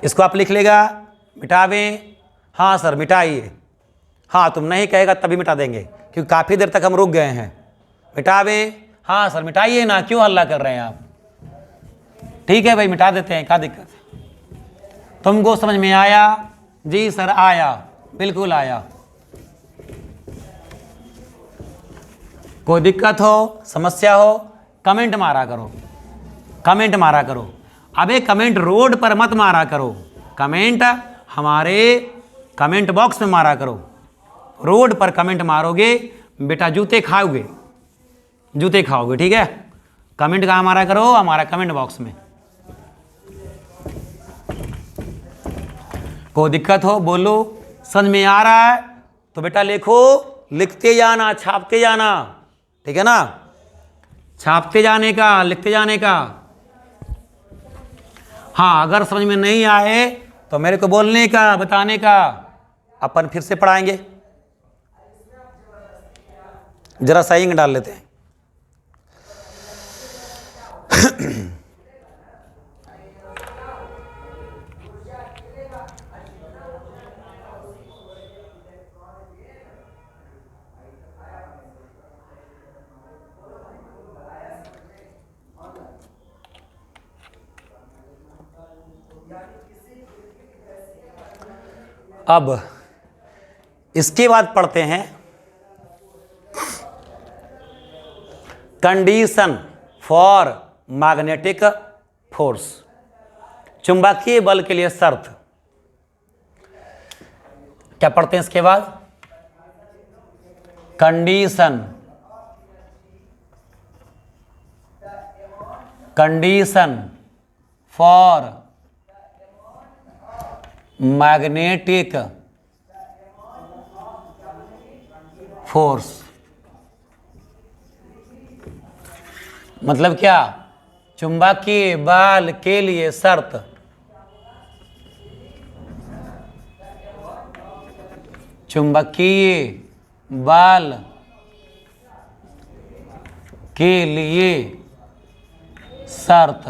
इसको आप लिख लेगा, मिटावें। हाँ सर मिटाइए। हाँ तुम नहीं कहेगा तभी मिटा देंगे, क्योंकि काफ़ी देर तक हम रुक गए हैं। मिटावें। हाँ सर मिटाइए ना, क्यों हल्ला कर रहे हैं आप। ठीक है भाई मिटा देते हैं, क्या दिक्कत है। तुमको समझ में आया? जी सर आया, बिल्कुल आया। कोई दिक्कत हो, समस्या हो, कमेंट मारा करो, कमेंट मारा करो। अबे कमेंट रोड पर मत मारा करो, कमेंट हमारे कमेंट बॉक्स में मारा करो। रोड पर कमेंट मारोगे बेटा जूते खाओगे, जूते खाओगे, ठीक है। कमेंट कहाँ मारा करो? हमारा कमेंट बॉक्स में। कोई दिक्कत हो बोलो, समझ में आ रहा है तो बेटा लिखो, लिखते जाना, छापते जाना, ठीक है ना। छापते जाने का, लिखते जाने का। हाँ अगर समझ में नहीं आए तो मेरे को बोलने का, बताने का, अपन फिर से पढ़ाएंगे। जरा सा इंक डाल लेते हैं। अब इसके बाद पढ़ते हैं कंडीशन फॉर मैग्नेटिक फोर्स, चुंबकीय बल के लिए शर्त। क्या पढ़ते हैं इसके बाद? Condition, condition for magnetic force. मतलब क्या? चुंबकीय बल के लिए शर्त। चुंबकीय बल के लिए शर्त।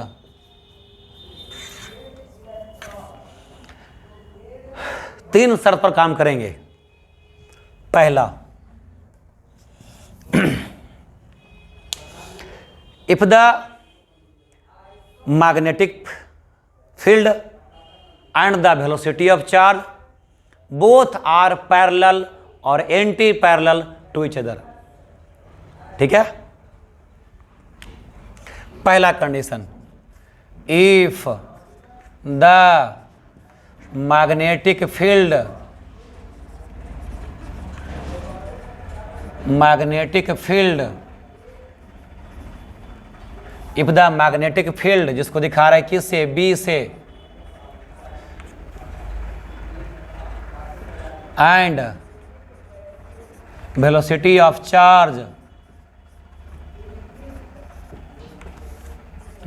तीन शर्त पर काम करेंगे। पहला, if the magnetic field and the velocity of charge both are parallel और anti parallel to each other. ठीक है, पहला condition, if the magnetic field, magnetic field, if the magnetic field जिसको दिखा रहा है किस से, बी से, and velocity of charge,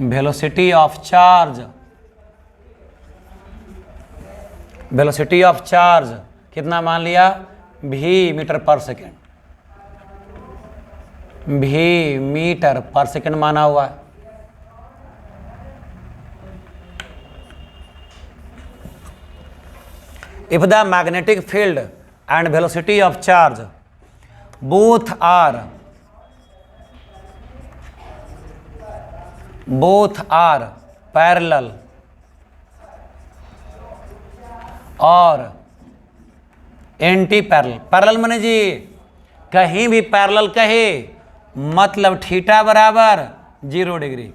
velocity of charge, velocity of charge कितना मान लिया? भी मीटर पर सेकेंड, भी मीटर पर सेकेंड माना हुआ है। If the magnetic field and velocity of charge both are parallel और एंटी पैरेलल। पैरेलल माने जी कहीं भी पैरेलल कहे मतलब थीटा बराबर 0 डिग्री।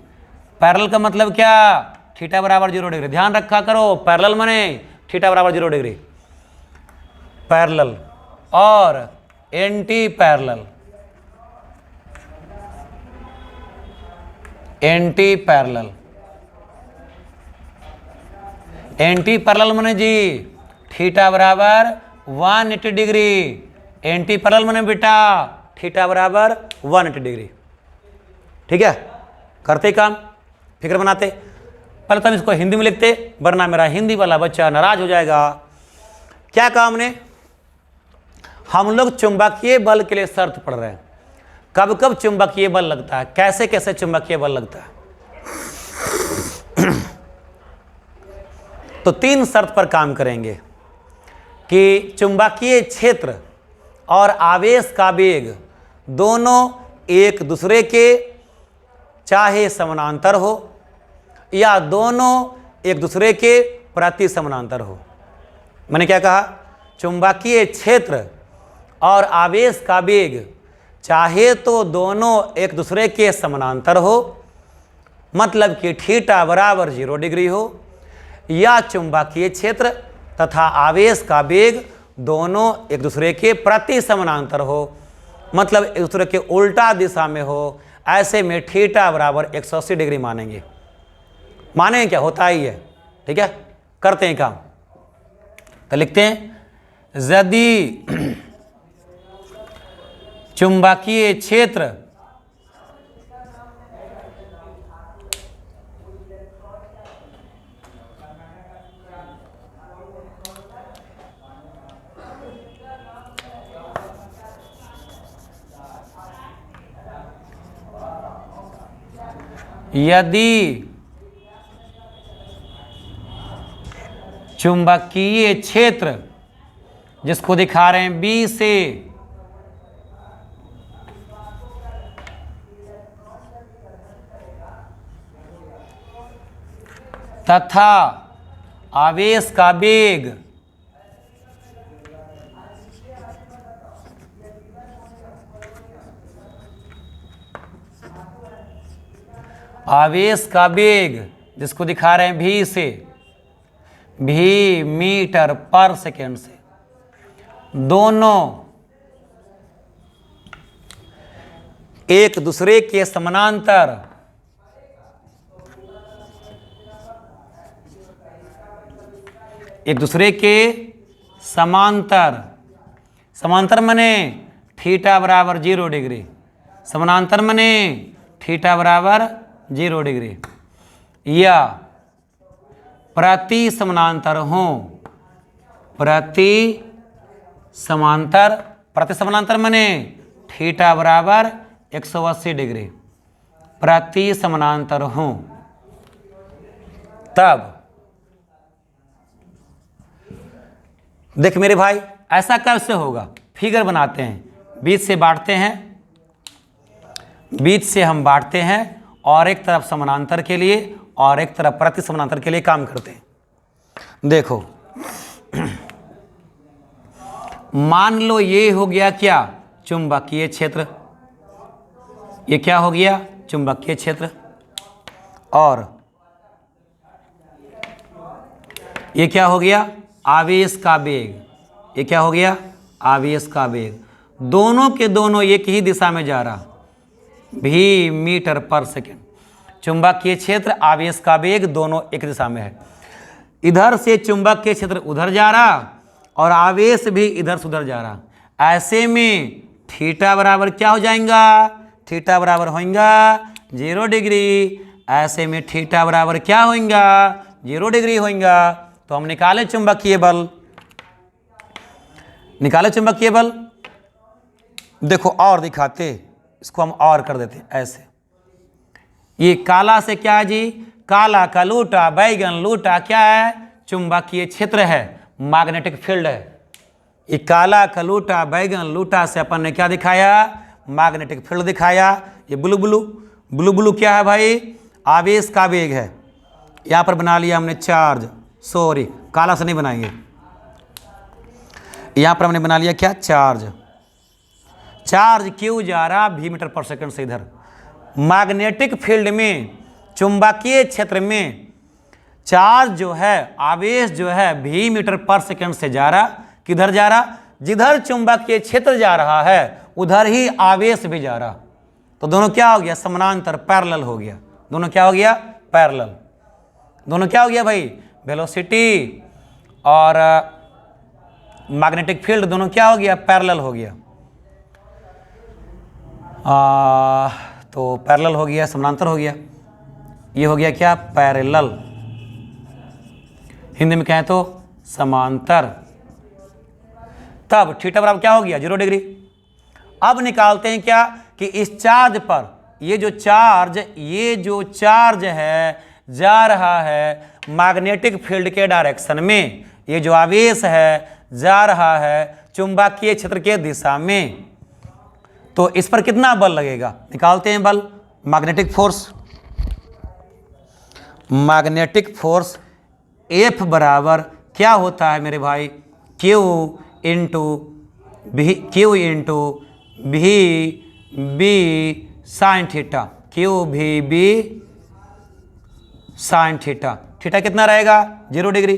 पैरेलल का मतलब क्या? थीटा बराबर 0 डिग्री। ध्यान रखा करो, पैरेलल माने थीटा बराबर 0 डिग्री। पैरेलल और anti parallel, anti parallel, anti parallel माने जी थीटा बराबर 180 डिग्री। एंटी पैरेलल माने बेटा थीटा बराबर 180 डिग्री। ठीक है, करते काम, फिगर बनाते। पहले तो हम इसको हिंदी में लिखते, वरना मेरा हिंदी वाला बच्चा नाराज हो जाएगा। क्या काम ने, हम लोग चुंबकीय बल के लिए शर्त पढ़ रहे हैं, कब कब चुंबकीय बल लगता है, कैसे कैसे चुंबकीय बल लगता है। तो 3 शर्त पर काम करेंगे कि चुंबकीय क्षेत्र और आवेश का वेग दोनों एक दूसरे के चाहे समानांतर हो या दोनों एक दूसरे के प्रति समानांतर हो। मैंने क्या कहा, चुंबकीय क्षेत्र और आवेश का वेग चाहे तो दोनों एक दूसरे के समानांतर हो, मतलब कि थीटा बराबर 0 डिग्री हो, या चुंबकीय क्षेत्र तथा आवेश का वेग दोनों एक दूसरे के प्रति समानांतर हो, मतलब एक दूसरे के उल्टा दिशा में हो। ऐसे में थीटा बराबर 180 डिग्री मानेंगे। मानेंगे क्या, होता ही है। ठीक है, करते हैं काम। तो लिखते हैं, यदि चुंबकीय क्षेत्र यदि चुंबकीय क्षेत्र, जिसको दिखा रहे हैं बी से तथा आवेश का वेग जिसको दिखा रहे हैं भी से, भी मीटर पर सेकेंड से, दोनों एक दूसरे के समानांतर समांतर मने थीटा बराबर 0 डिग्री, समानांतर मने थीटा बराबर 0 डिग्री, या प्रति समानांतर हो। प्रति समानांतर मने थीटा बराबर 180 डिग्री, प्रति समानांतर हो। तब देख मेरे भाई, ऐसा कैसे होगा, फिगर बनाते हैं। बीच से बांटते हैं, बीच से हम बांटते हैं और एक तरफ समानांतर के लिए और एक तरफ प्रति समानांतर के लिए काम करते हैं। देखो मान लो ये हो गया क्या, चुंबकीय क्षेत्र। ये क्या हो गया, चुंबकीय क्षेत्र। और ये क्या हो गया, आवेश का वेग। ये क्या हो गया, आवेश का वेग। दोनों के दोनों एक ही दिशा में जा रहा, भी मीटर पर सेकेंड। चुंबकीय क्षेत्र, आवेश का वेग दोनों एक दिशा में है। इधर से चुंबकीय क्षेत्र उधर जा रहा और आवेश भी इधर से उधर जा रहा। ऐसे में थीटा बराबर क्या हो जाएगा, थीटा बराबर होगा 0 डिग्री। ऐसे में थीटा बराबर क्या होगा, 0 डिग्री होगा। तो हम निकाले चुंबकीय बल, निकाले चुंबकीय बल। देखो और दिखाते, इसको हम और कर देते ऐसे। ये काला से क्या है जी, काला का लूटा, बैगन लूटा क्या है, चुंबकीय क्षेत्र है, मैग्नेटिक फील्ड है। ये काला का लूटा, बैगन लूटा से अपन ने क्या दिखाया, मैग्नेटिक फील्ड दिखाया। ये ब्लू ब्लू, ब्लू ब्लू क्या है भाई, आवेश का वेग है। यहाँ पर बना लिया हमने चार्ज, सॉरी काला से नहीं बनाएंगे। यहाँ पर हमने बना लिया क्या, चार्ज। चार्ज क्यों जा रहा, भी मीटर पर सेकंड से इधर। मैग्नेटिक फील्ड में, चुंबकीय क्षेत्र में चार्ज जो है, आवेश जो है, भी मीटर पर सेकंड से जा रहा। किधर जा रहा, जिधर चुंबकीय क्षेत्र जा रहा है उधर ही आवेश भी जा रहा। तो दोनों क्या हो गया, समानांतर, पैरेलल हो गया। दोनों क्या हो गया, पैरेलल। दोनों क्या हो गया भाई, वेलोसिटी और मैग्नेटिक फील्ड दोनों क्या हो गया, पैरेलल हो गया। तो पैरेलल हो गया, समानांतर हो गया। ये हो गया क्या, पैरेलल, हिंदी में कहें तो समांतर। तब थीटा बराबर क्या हो गया, 0 डिग्री। अब निकालते हैं क्या कि इस चार्ज पर ये जो चार्ज है जा रहा है मैग्नेटिक फील्ड के डायरेक्शन में, ये जो आवेश है जा रहा है चुंबकीय क्षेत्र के दिशा में, तो इस पर कितना बल लगेगा, निकालते हैं बल। मैग्नेटिक फोर्स F बराबर क्या होता है मेरे भाई, Q इंटू भी बी साइन थीटा, Q भी बी साइन थीटा। थीटा कितना रहेगा, 0 डिग्री।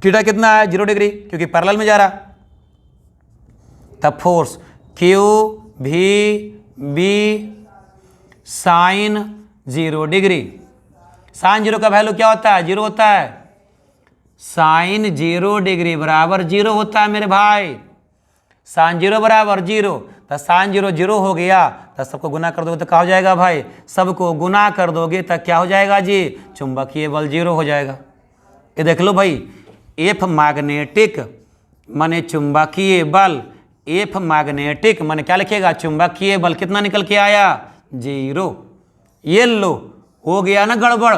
थीटा कितना है, 0 डिग्री, क्योंकि पैरेलल में जा रहा। तब फोर्स Q भी बी साइन 0 डिग्री। साइन 0 का वैल्यू क्या होता है, 0 होता है। साइन 0 डिग्री बराबर 0 होता है मेरे भाई। साइन 0 बराबर 0, तो साइन 0 0 हो गया, तो सबको गुना कर दोगे तो क्या हो जाएगा भाई, सबको गुना कर दोगे तो क्या हो जाएगा जी, चुंबकीय बल 0 हो जाएगा। ये देख लो भाई, F मैग्नेटिक माने चुंबकीय बल, F मैग्नेटिक माने क्या लिखेगा, चुंबकीय बल कितना निकल के आया, 0। ये लो, हो गया ना गड़बड़।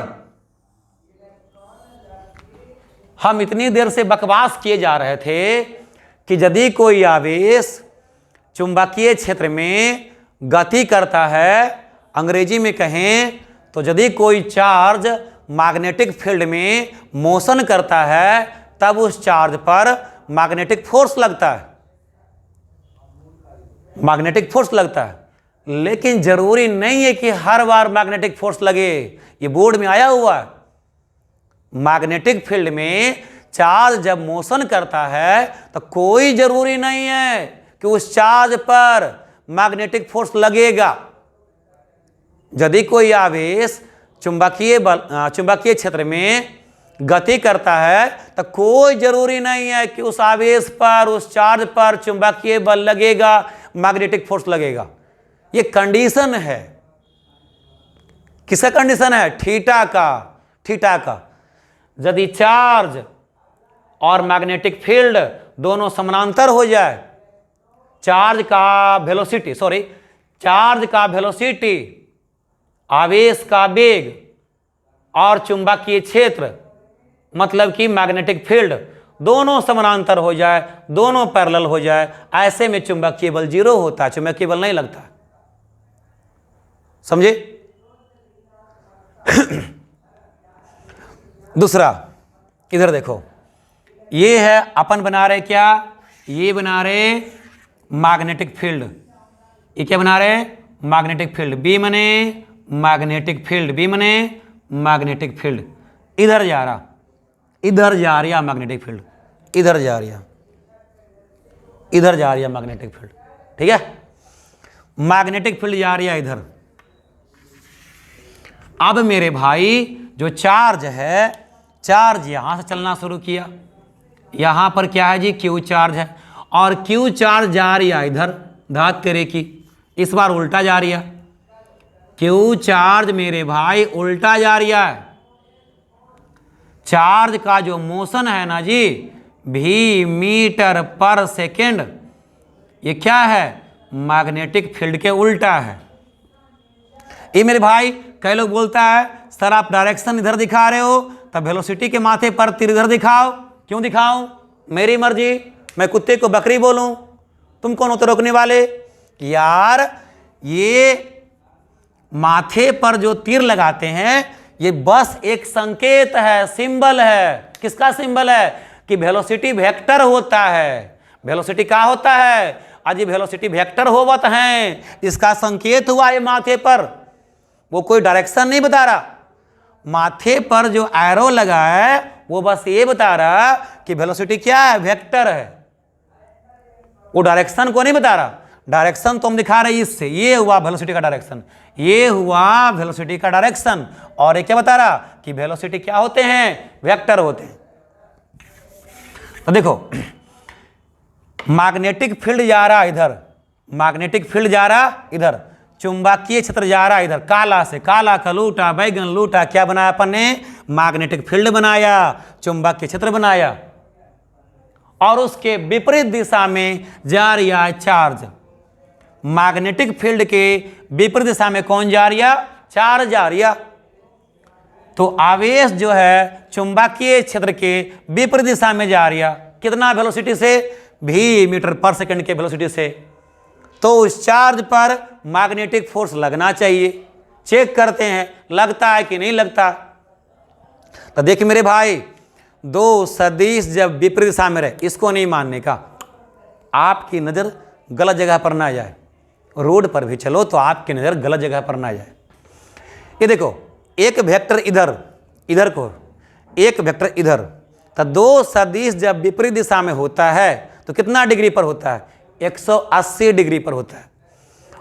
हम इतनी देर से बकवास किए जा रहे थे कि यदि कोई आवेश चुंबकीय क्षेत्र में गति करता है, अंग्रेजी में कहें तो यदि कोई चार्ज मैग्नेटिक फील्ड में मोशन करता है तब उस चार्ज पर मैग्नेटिक फोर्स लगता है, मैग्नेटिक फोर्स लगता है। लेकिन जरूरी नहीं है कि हर बार मैग्नेटिक फोर्स लगे, ये बोर्ड में आया हुआ है। मैग्नेटिक फील्ड में चार्ज जब मोशन करता है तो कोई जरूरी नहीं है कि उस चार्ज पर मैग्नेटिक फोर्स लगेगा। यदि कोई आवेश चुंबकीय क्षेत्र में गति करता है तो कोई जरूरी नहीं है कि उस आवेश पर, उस चार्ज पर चुंबकीय बल लगेगा, मैग्नेटिक फोर्स लगेगा। ये कंडीशन है। किसका कंडीशन है, थीटा का। यदि चार्ज और मैग्नेटिक फील्ड दोनों समानांतर हो जाए, चार्ज का वेलोसिटी, आवेश का वेग और चुंबकीय क्षेत्र मतलब कि मैग्नेटिक फील्ड दोनों समानांतर हो जाए, दोनों पैरेलल हो जाए, ऐसे में चुंबकीय बल 0 होता है, चुंबकीय बल नहीं लगता। समझे? दूसरा, इधर देखो, ये है अपन बना रहे क्या, ये बना रहे मैग्नेटिक फील्ड। ये क्या बना रहे, मैग्नेटिक फील्ड। बी मने मैग्नेटिक फील्ड, इधर जा रहा मैग्नेटिक फील्ड, इधर जा रहा मैग्नेटिक फील्ड। ठीक है, मैग्नेटिक फील्ड जा रही है इधर। अब मेरे भाई जो चार्ज है, चार्ज यहां से चलना शुरू किया, यहां पर क्या है जी, क्यू चार्ज है, और क्यू चार्ज जा रही है इधर, धात तेरे की, इस बार उल्टा जा रही है। क्यू चार्ज मेरे भाई उल्टा जा रही है। चार्ज का जो मोशन है ना जी, भी मीटर पर सेकेंड, ये क्या है, मैग्नेटिक फील्ड के उल्टा है। ये मेरे भाई कई लोग बोलता है सर आप डायरेक्शन इधर दिखा रहे हो, तब वेलोसिटी के माथे पर तीर इधर दिखाओ। क्यों दिखाऊं, मेरी मर्जी, मैं कुत्ते को बकरी बोलूं, तुम कौन होते रोकने वाले। यार ये माथे पर जो तीर लगाते हैं ये बस एक संकेत है, सिंबल है। किसका सिंबल है, कि वेलोसिटी वेक्टर होता है। वेलोसिटी क्या होता है, आज ये वेलोसिटी वेक्टर होवत है, इसका संकेत हुआ है माथे पर, वो कोई डायरेक्शन नहीं बता रहा। माथे पर जो एरो लगा है वो बस ये बता रहा कि वेलोसिटी क्या है, वेक्टर है, वो डायरेक्शन को नहीं बता रहा। डायरेक्शन तो हम दिखा रहे हैं इससे, ये हुआ वेलोसिटी का डायरेक्शन, ये हुआ वेलोसिटी का डायरेक्शन, और ये क्या बता रहा कि वेलोसिटी क्या होते हैं, वेक्टर होते हैं। तो देखो मैग्नेटिक फील्ड जा रहा इधर, मैग्नेटिक फील्ड जा रहा इधर, चुंबकीय क्षेत्र जा रहा है इधर, काला से, काला का लूटा, बैगन लूटा, क्या बनाया अपन ने? मैग्नेटिक फील्ड बनाया, चुंबकीय क्षेत्र बनाया। और उसके विपरीत दिशा में जा रहा है चार्ज। मैग्नेटिक फील्ड के विपरीत दिशा में कौन जा रहा? चार्ज जा रहा। तो आवेश जो है चुंबकीय क्षेत्र के विपरीत दिशा में जा रहा, कितना वेलोसिटी से? v मीटर पर सेकंड के वेलोसिटी से। तो उस चार्ज पर मैग्नेटिक फोर्स लगना चाहिए। चेक करते हैं लगता है कि नहीं लगता। तो देखिए मेरे भाई, दो सदिश जब विपरीत दिशा में रहे, इसको नहीं मानने का। आपकी नज़र गलत जगह पर ना जाए, रोड पर भी चलो तो आपकी नज़र गलत जगह पर ना जाए। ये देखो, एक वेक्टर इधर, इधर को, एक वेक्टर इधर। तो दो सदिश जब विपरीत दिशा में होता है तो कितना डिग्री पर होता है? 180 डिग्री पर होता है।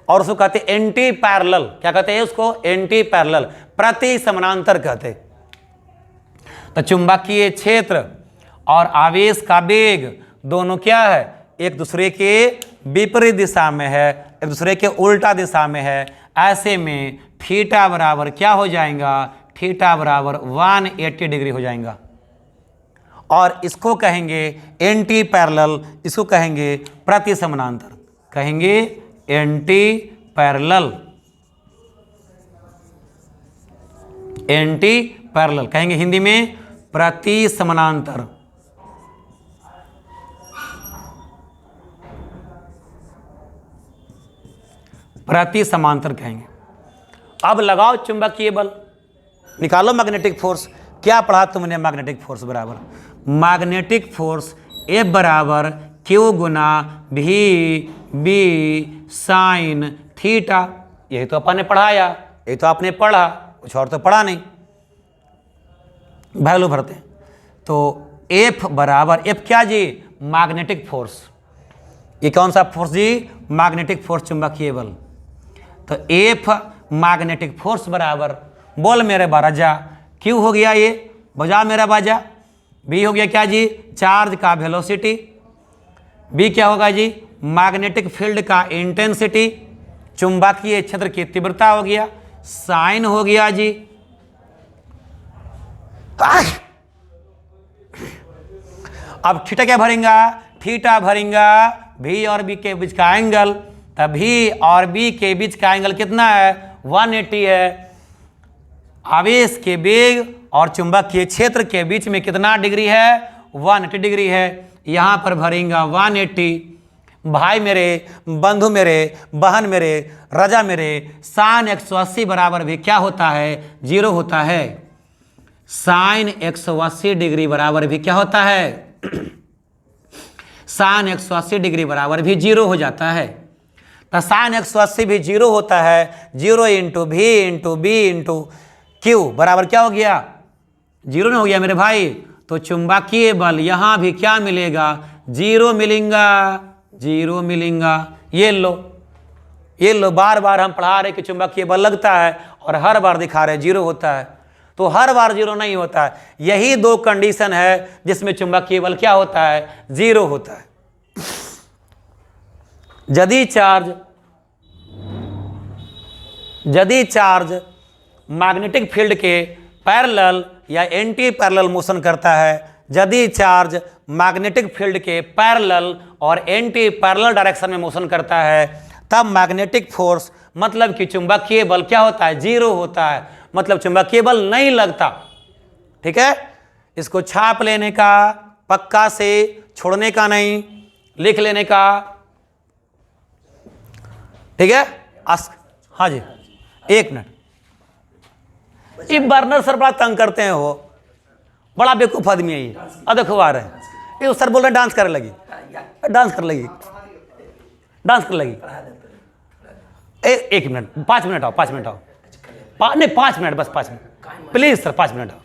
और उसको कहते हैं एंटी पैरेलल। क्या कहते हैं उसको? एंटी पैरेलल, प्रति समानांतर कहते हैं। तो चुंबकीय क्षेत्र और आवेश का वेग दोनों क्या है? एक दूसरे के विपरीत दिशा में है, एक दूसरे के उल्टा दिशा में है। ऐसे में थीटा बराबर क्या हो जाएगा? थीटा बराबर 180 डिग्री हो जाएगा। और इसको कहेंगे एंटी पैरेलल, इसको कहेंगे प्रति समानांतर, कहेंगे एंटी पैरेलल, एंटी पैरेलल कहेंगे हिंदी में प्रति समानांतर। प्रति समांतर कहेंगे। अब लगाओ चुंबकीय बल, निकालो मैग्नेटिक फोर्स। क्या पढ़ा तुमने? मैग्नेटिक फोर्स बराबर, मैग्नेटिक फोर्स F बराबर Q गुना भी बी साइन थीटा। यही तो अपन ने पढ़ाया, यही तो आपने पढ़ा, कुछ और तो पढ़ा नहीं। वैल्यू भरते हैं तो F बराबर, F क्या जी? Magnetic force. ये कौन सा फोर्स जी? मैग्नेटिक फोर्स, चुंबकीय बल। तो F मैग्नेटिक फोर्स बराबर, बोल मेरे बाराजा, Q हो गया ये, बजा मेरा बाजा। B हो गया क्या जी? चार्ज का वेलोसिटी। B क्या होगा जी? मैग्नेटिक फील्ड का इंटेंसिटी। चुंबकीय क्षेत्र की तीव्रता हो गया, साइन हो गया जी। अब थीटा क्या भरेंगा? थीटा भरेंगा V और B के बीच का एंगल। तब V और B के बीच का एंगल कितना है? 180 है। आवेश के वेग और चुंबकीय क्षेत्र के बीच में कितना डिग्री है? 180 डिग्री है। यहाँ पर भरेंगा 180। भाई मेरे, बंधु मेरे, बहन मेरे, राजा मेरे, साइन 180 बराबर भी क्या होता है? 0 होता है। साइन 180 डिग्री बराबर भी क्या होता है? साइन 180 डिग्री बराबर भी 0 हो जाता है। तो साइन 180 भी 0 होता है। 0 इंटू भी इंटू बी इंटू क्यू बराबर क्या हो गया? 0 नहीं हो गया मेरे भाई। तो चुंबकीय बल यहाँ भी क्या मिलेगा? 0 मिलेगा, 0 मिलेगा। ये लो, ये लो, बार बार हम पढ़ा रहे कि चुंबकीय बल लगता है और हर बार दिखा रहे 0 होता है। तो हर बार 0 नहीं होता है। यही दो कंडीशन है जिसमें चुंबकीय बल क्या होता है? 0 होता है। यदि चार्ज मैग्नेटिक फील्ड के पैरेलल या एंटी पैरेलल मोशन करता है, यदि चार्ज मैग्नेटिक फील्ड के पैरेलल और एंटी पैरेलल डायरेक्शन में मोशन करता है, तब मैग्नेटिक फोर्स मतलब कि चुंबकीय बल क्या होता है? 0 होता है। मतलब चुंबकीय बल नहीं लगता। ठीक है, इसको छाप लेने का, पक्का से छोड़ने का नहीं, लिख लेने का। ठीक है, हाँ जी, 1 मिनट। ये बर्नर सर बड़ा तंग करते हैं, हो बड़ा बेवकूफ आदमी है ये। देखो आ रहे हैं ये, सर बोल रहे हैं डांस करने लगी, डांस कर लगी, डांस कर लगी। 1 मिनट, 5 मिनट आओ, 5 मिनट आओ, नहीं 5 मिनट, बस 5 मिनट प्लीज सर, 5 मिनट आओ।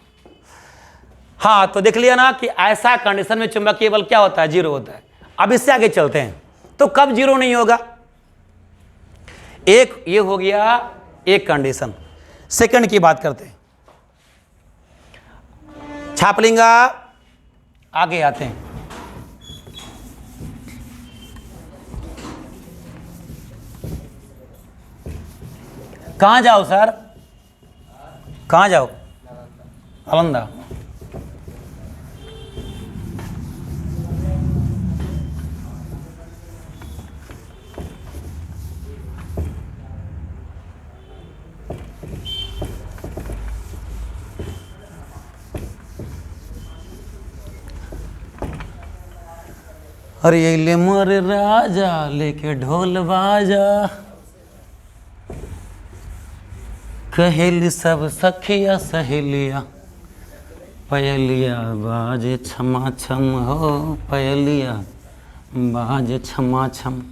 हाँ, तो देख लिया ना कि ऐसा कंडीशन में चुंबकीय बल क्या होता है? 0 होता है। अब इससे आगे चलते हैं तो कब 0 नहीं होगा? एक ये हो गया एक कंडीशन। सेकंड की बात करते हैं, छाप लेंगा, आगे आते हैं। कहाँ जाओ सर, कहाँ जाओ? नालंदा। अरे ले मोर राजा लेके ढोल बाजा, कहेली सब सखिया सहेलिया, पयलिया बाजे छमा छम हो, पयलिया बाजे छमा छम।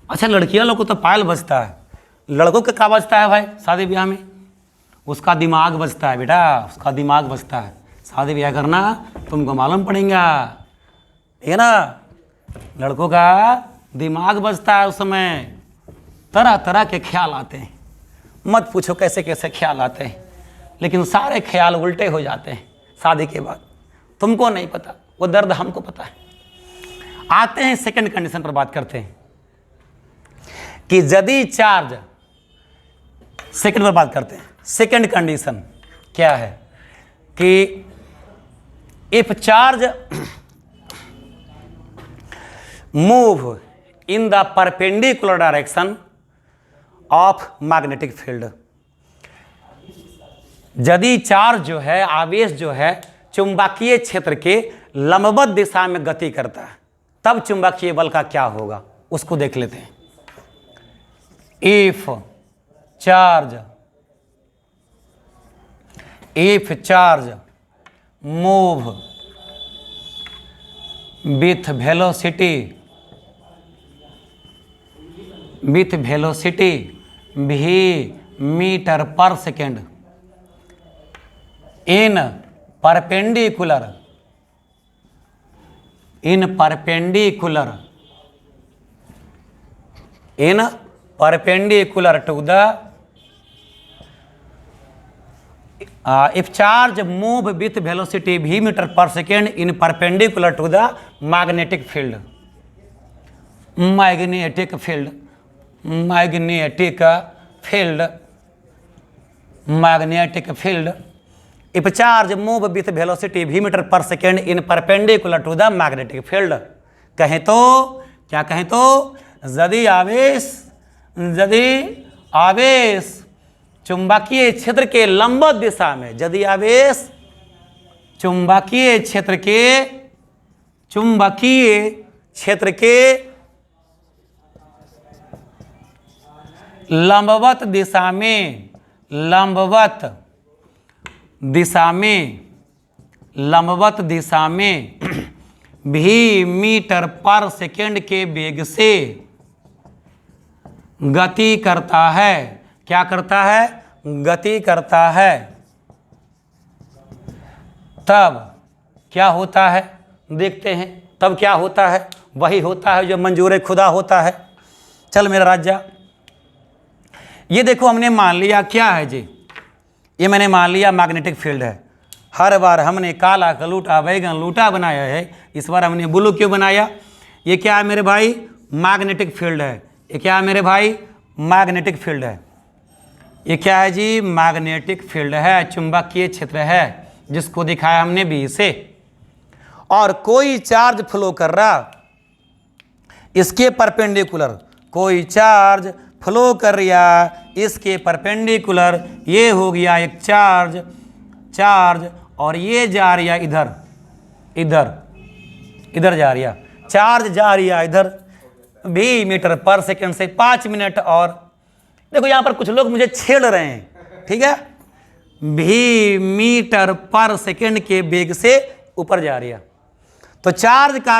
अच्छा, लड़कियां लोग को तो पायल बजता है, लड़कों का क्या बजता है भाई शादी ब्याह में? उसका दिमाग बजता है बेटा, उसका दिमाग बजता है। शादी ब्याह करना तुमको मालूम पड़ेगा, है ना? लड़कों का दिमाग बजता है, उस समय तरह तरह के ख्याल आते हैं, मत पूछो कैसे कैसे ख्याल आते हैं, लेकिन सारे ख्याल उल्टे हो जाते हैं शादी के बाद। तुमको नहीं पता, वो दर्द हमको पता है। आते हैं सेकंड कंडीशन पर बात करते हैं कि यदि चार्ज, सेकंड पर बात करते हैं। सेकंड कंडीशन क्या है कि if charge move in the perpendicular direction of magnetic field, यदि चार्ज जो है, आवेश जो है, चुंबकीय क्षेत्र के लंबवत दिशा में गति करता है, तब चुंबकीय बल का क्या होगा उसको देख लेते हैं। If charge move with velocity v metre per second in perpendicular to the if charge move with velocity v meter per second in perpendicular to the magnetic field, if charge move with velocity v meter per second in perpendicular to the magnetic field, कहें तो क्या कहें तो यदि आवेश चुंबकीय क्षेत्र के लंबवत दिशा में, यदि आवेश चुंबकीय क्षेत्र के लंबवत दिशा में v मीटर पर सेकेंड के वेग से गति करता है, क्या करता है? गति करता है, तब क्या होता है देखते हैं। तब क्या होता है? वही होता है जो मंजूर खुदा होता है। चल मेरा राजा, ये देखो हमने मान लिया क्या है जी, ये मैंने मान लिया मैग्नेटिक फील्ड है। हर बार हमने काला का लूटा बैगन लूटा बनाया है, इस बार हमने ब्लू क्यों बनाया? ये क्या है मेरे भाई? मैग्नेटिक फील्ड है। ये क्या है मेरे भाई? मैग्नेटिक फील्ड है। ये क्या है जी? मैग्नेटिक फील्ड है, चुंबकीय क्षेत्र है, जिसको दिखाया हमने बी से। और कोई चार्ज फ्लो कर रहा इसके परपेंडिकुलर, कोई चार्ज फ्लो कर रहा इसके परपेंडिकुलर, ये हो गया एक चार्ज और ये जा रहा इधर जा रहा चार्ज, जा रहा इधर v मीटर पर सेकेंड से 5 मिनट। और देखो यहाँ पर कुछ लोग मुझे छेड़ रहे हैं, ठीक है? v मीटर पर सेकेंड के वेग से ऊपर जा रहा, तो चार्ज का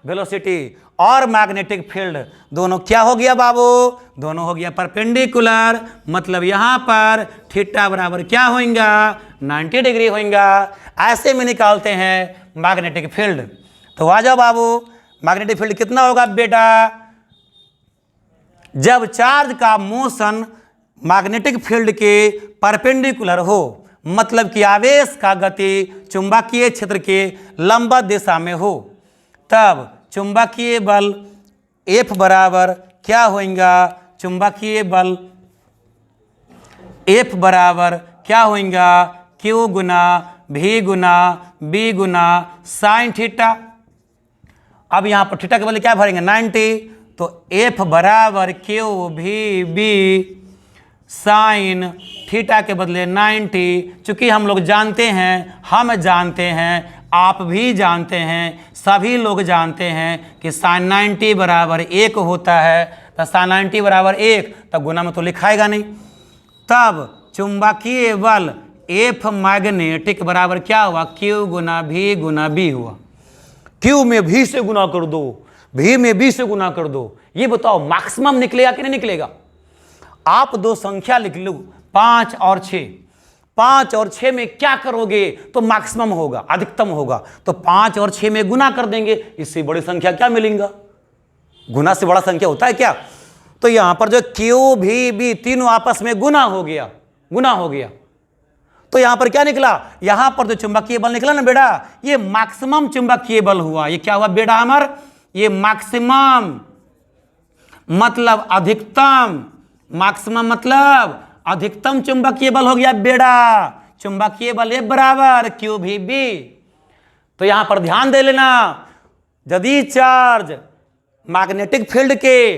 वेलोसिटी और मैग्नेटिक फील्ड दोनों क्या हो गया बाबू? दोनों हो गया परपेंडिकुलर, मतलब यहाँ पर थीटा बराबर क्या होगा? 90 डिग्री होगा। ऐसे में निकालते हैं मैग्नेटिक फील्ड। तो आ जाओ बाबू, मैग्नेटिक फील्ड कितना होगा बेटा? जब चार्ज का मोशन मैग्नेटिक फील्ड के परपेंडिकुलर हो, मतलब कि आवेश का गति चुंबकीय क्षेत्र के लंबवत दिशा में हो, तब चुंबकीय बल F बराबर क्या होगा चुंबकीय बल F बराबर क्या होगा Q गुना V गुना B गुना साइन थीटा। अब यहाँ पर थीटा के बदले क्या भरेंगे 90, तो F बराबर Q V B sine theta के बदले 90। चूंकि हम लोग जानते हैं, हम जानते हैं, आप भी जानते हैं, सभी लोग जानते हैं कि साइन 90 बराबर 1 होता है। तो साइन 90 बराबर 1, तब गुना में तो लिखाएगा नहीं। तब चुंबकीय बल F मैग्नेटिक बराबर क्या हुआ Q गुना V गुना B हुआ। Q में V से गुना कर दो, V में B से गुना कर दो। ये बताओ मैक्सिमम निकलेगा कि नहीं निकलेगा? आप दो संख्या लिख लो 5 और 6। 5 और 6 में क्या करोगे तो मैक्सिमम होगा, अधिकतम होगा। तो 5 और 6 में गुना कर देंगे, इससे बड़ी संख्या क्या मिलेगा? गुना से बड़ा संख्या होता है क्या? तो यहां पर जो Q V B तीनों आपस में गुना हो गया, गुना हो गया। तो यहां पर क्या निकला? यहां पर जो चुंबकीय बल निकला ना बेटा, ये मैक्सिमम चुंबकीय बल हुआ। ये क्या हुआ बेटा हमार? ये मैक्सिमम मतलब अधिकतम, मैक्सिमम मतलब अधिकतम चुंबकीय बल हो गया बेटा। चुंबकीय बल F बराबर Q V B। तो यहां पर ध्यान दे लेना, यदि चार्ज मैग्नेटिक फील्ड के,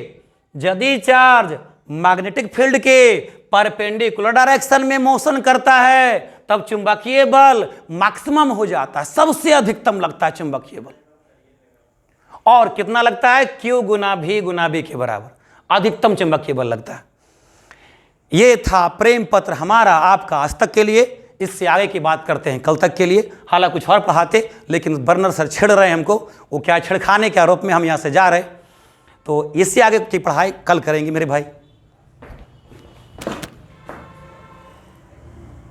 यदि चार्ज मैग्नेटिक फील्ड के परपेंडिकुलर डायरेक्शन में मोशन करता है, तब चुंबकीय बल मैक्सिमम हो जाता है, सबसे अधिकतम लगता है चुंबकीय बल। और कितना लगता है? Q गुना V गुना B के बराबर अधिकतम चुंबकीय बल लगता है। ये था प्रेम पत्र हमारा आपका आज तक के लिए। इससे आगे की बात करते हैं कल तक के लिए। हालांकि कुछ और पढ़ाते, लेकिन बर्नर सर छेड़ रहे हैं हमको, वो क्या छेड़खाने के आरोप में हम यहाँ से जा रहे। तो इससे आगे की पढ़ाई कल करेंगे मेरे भाई।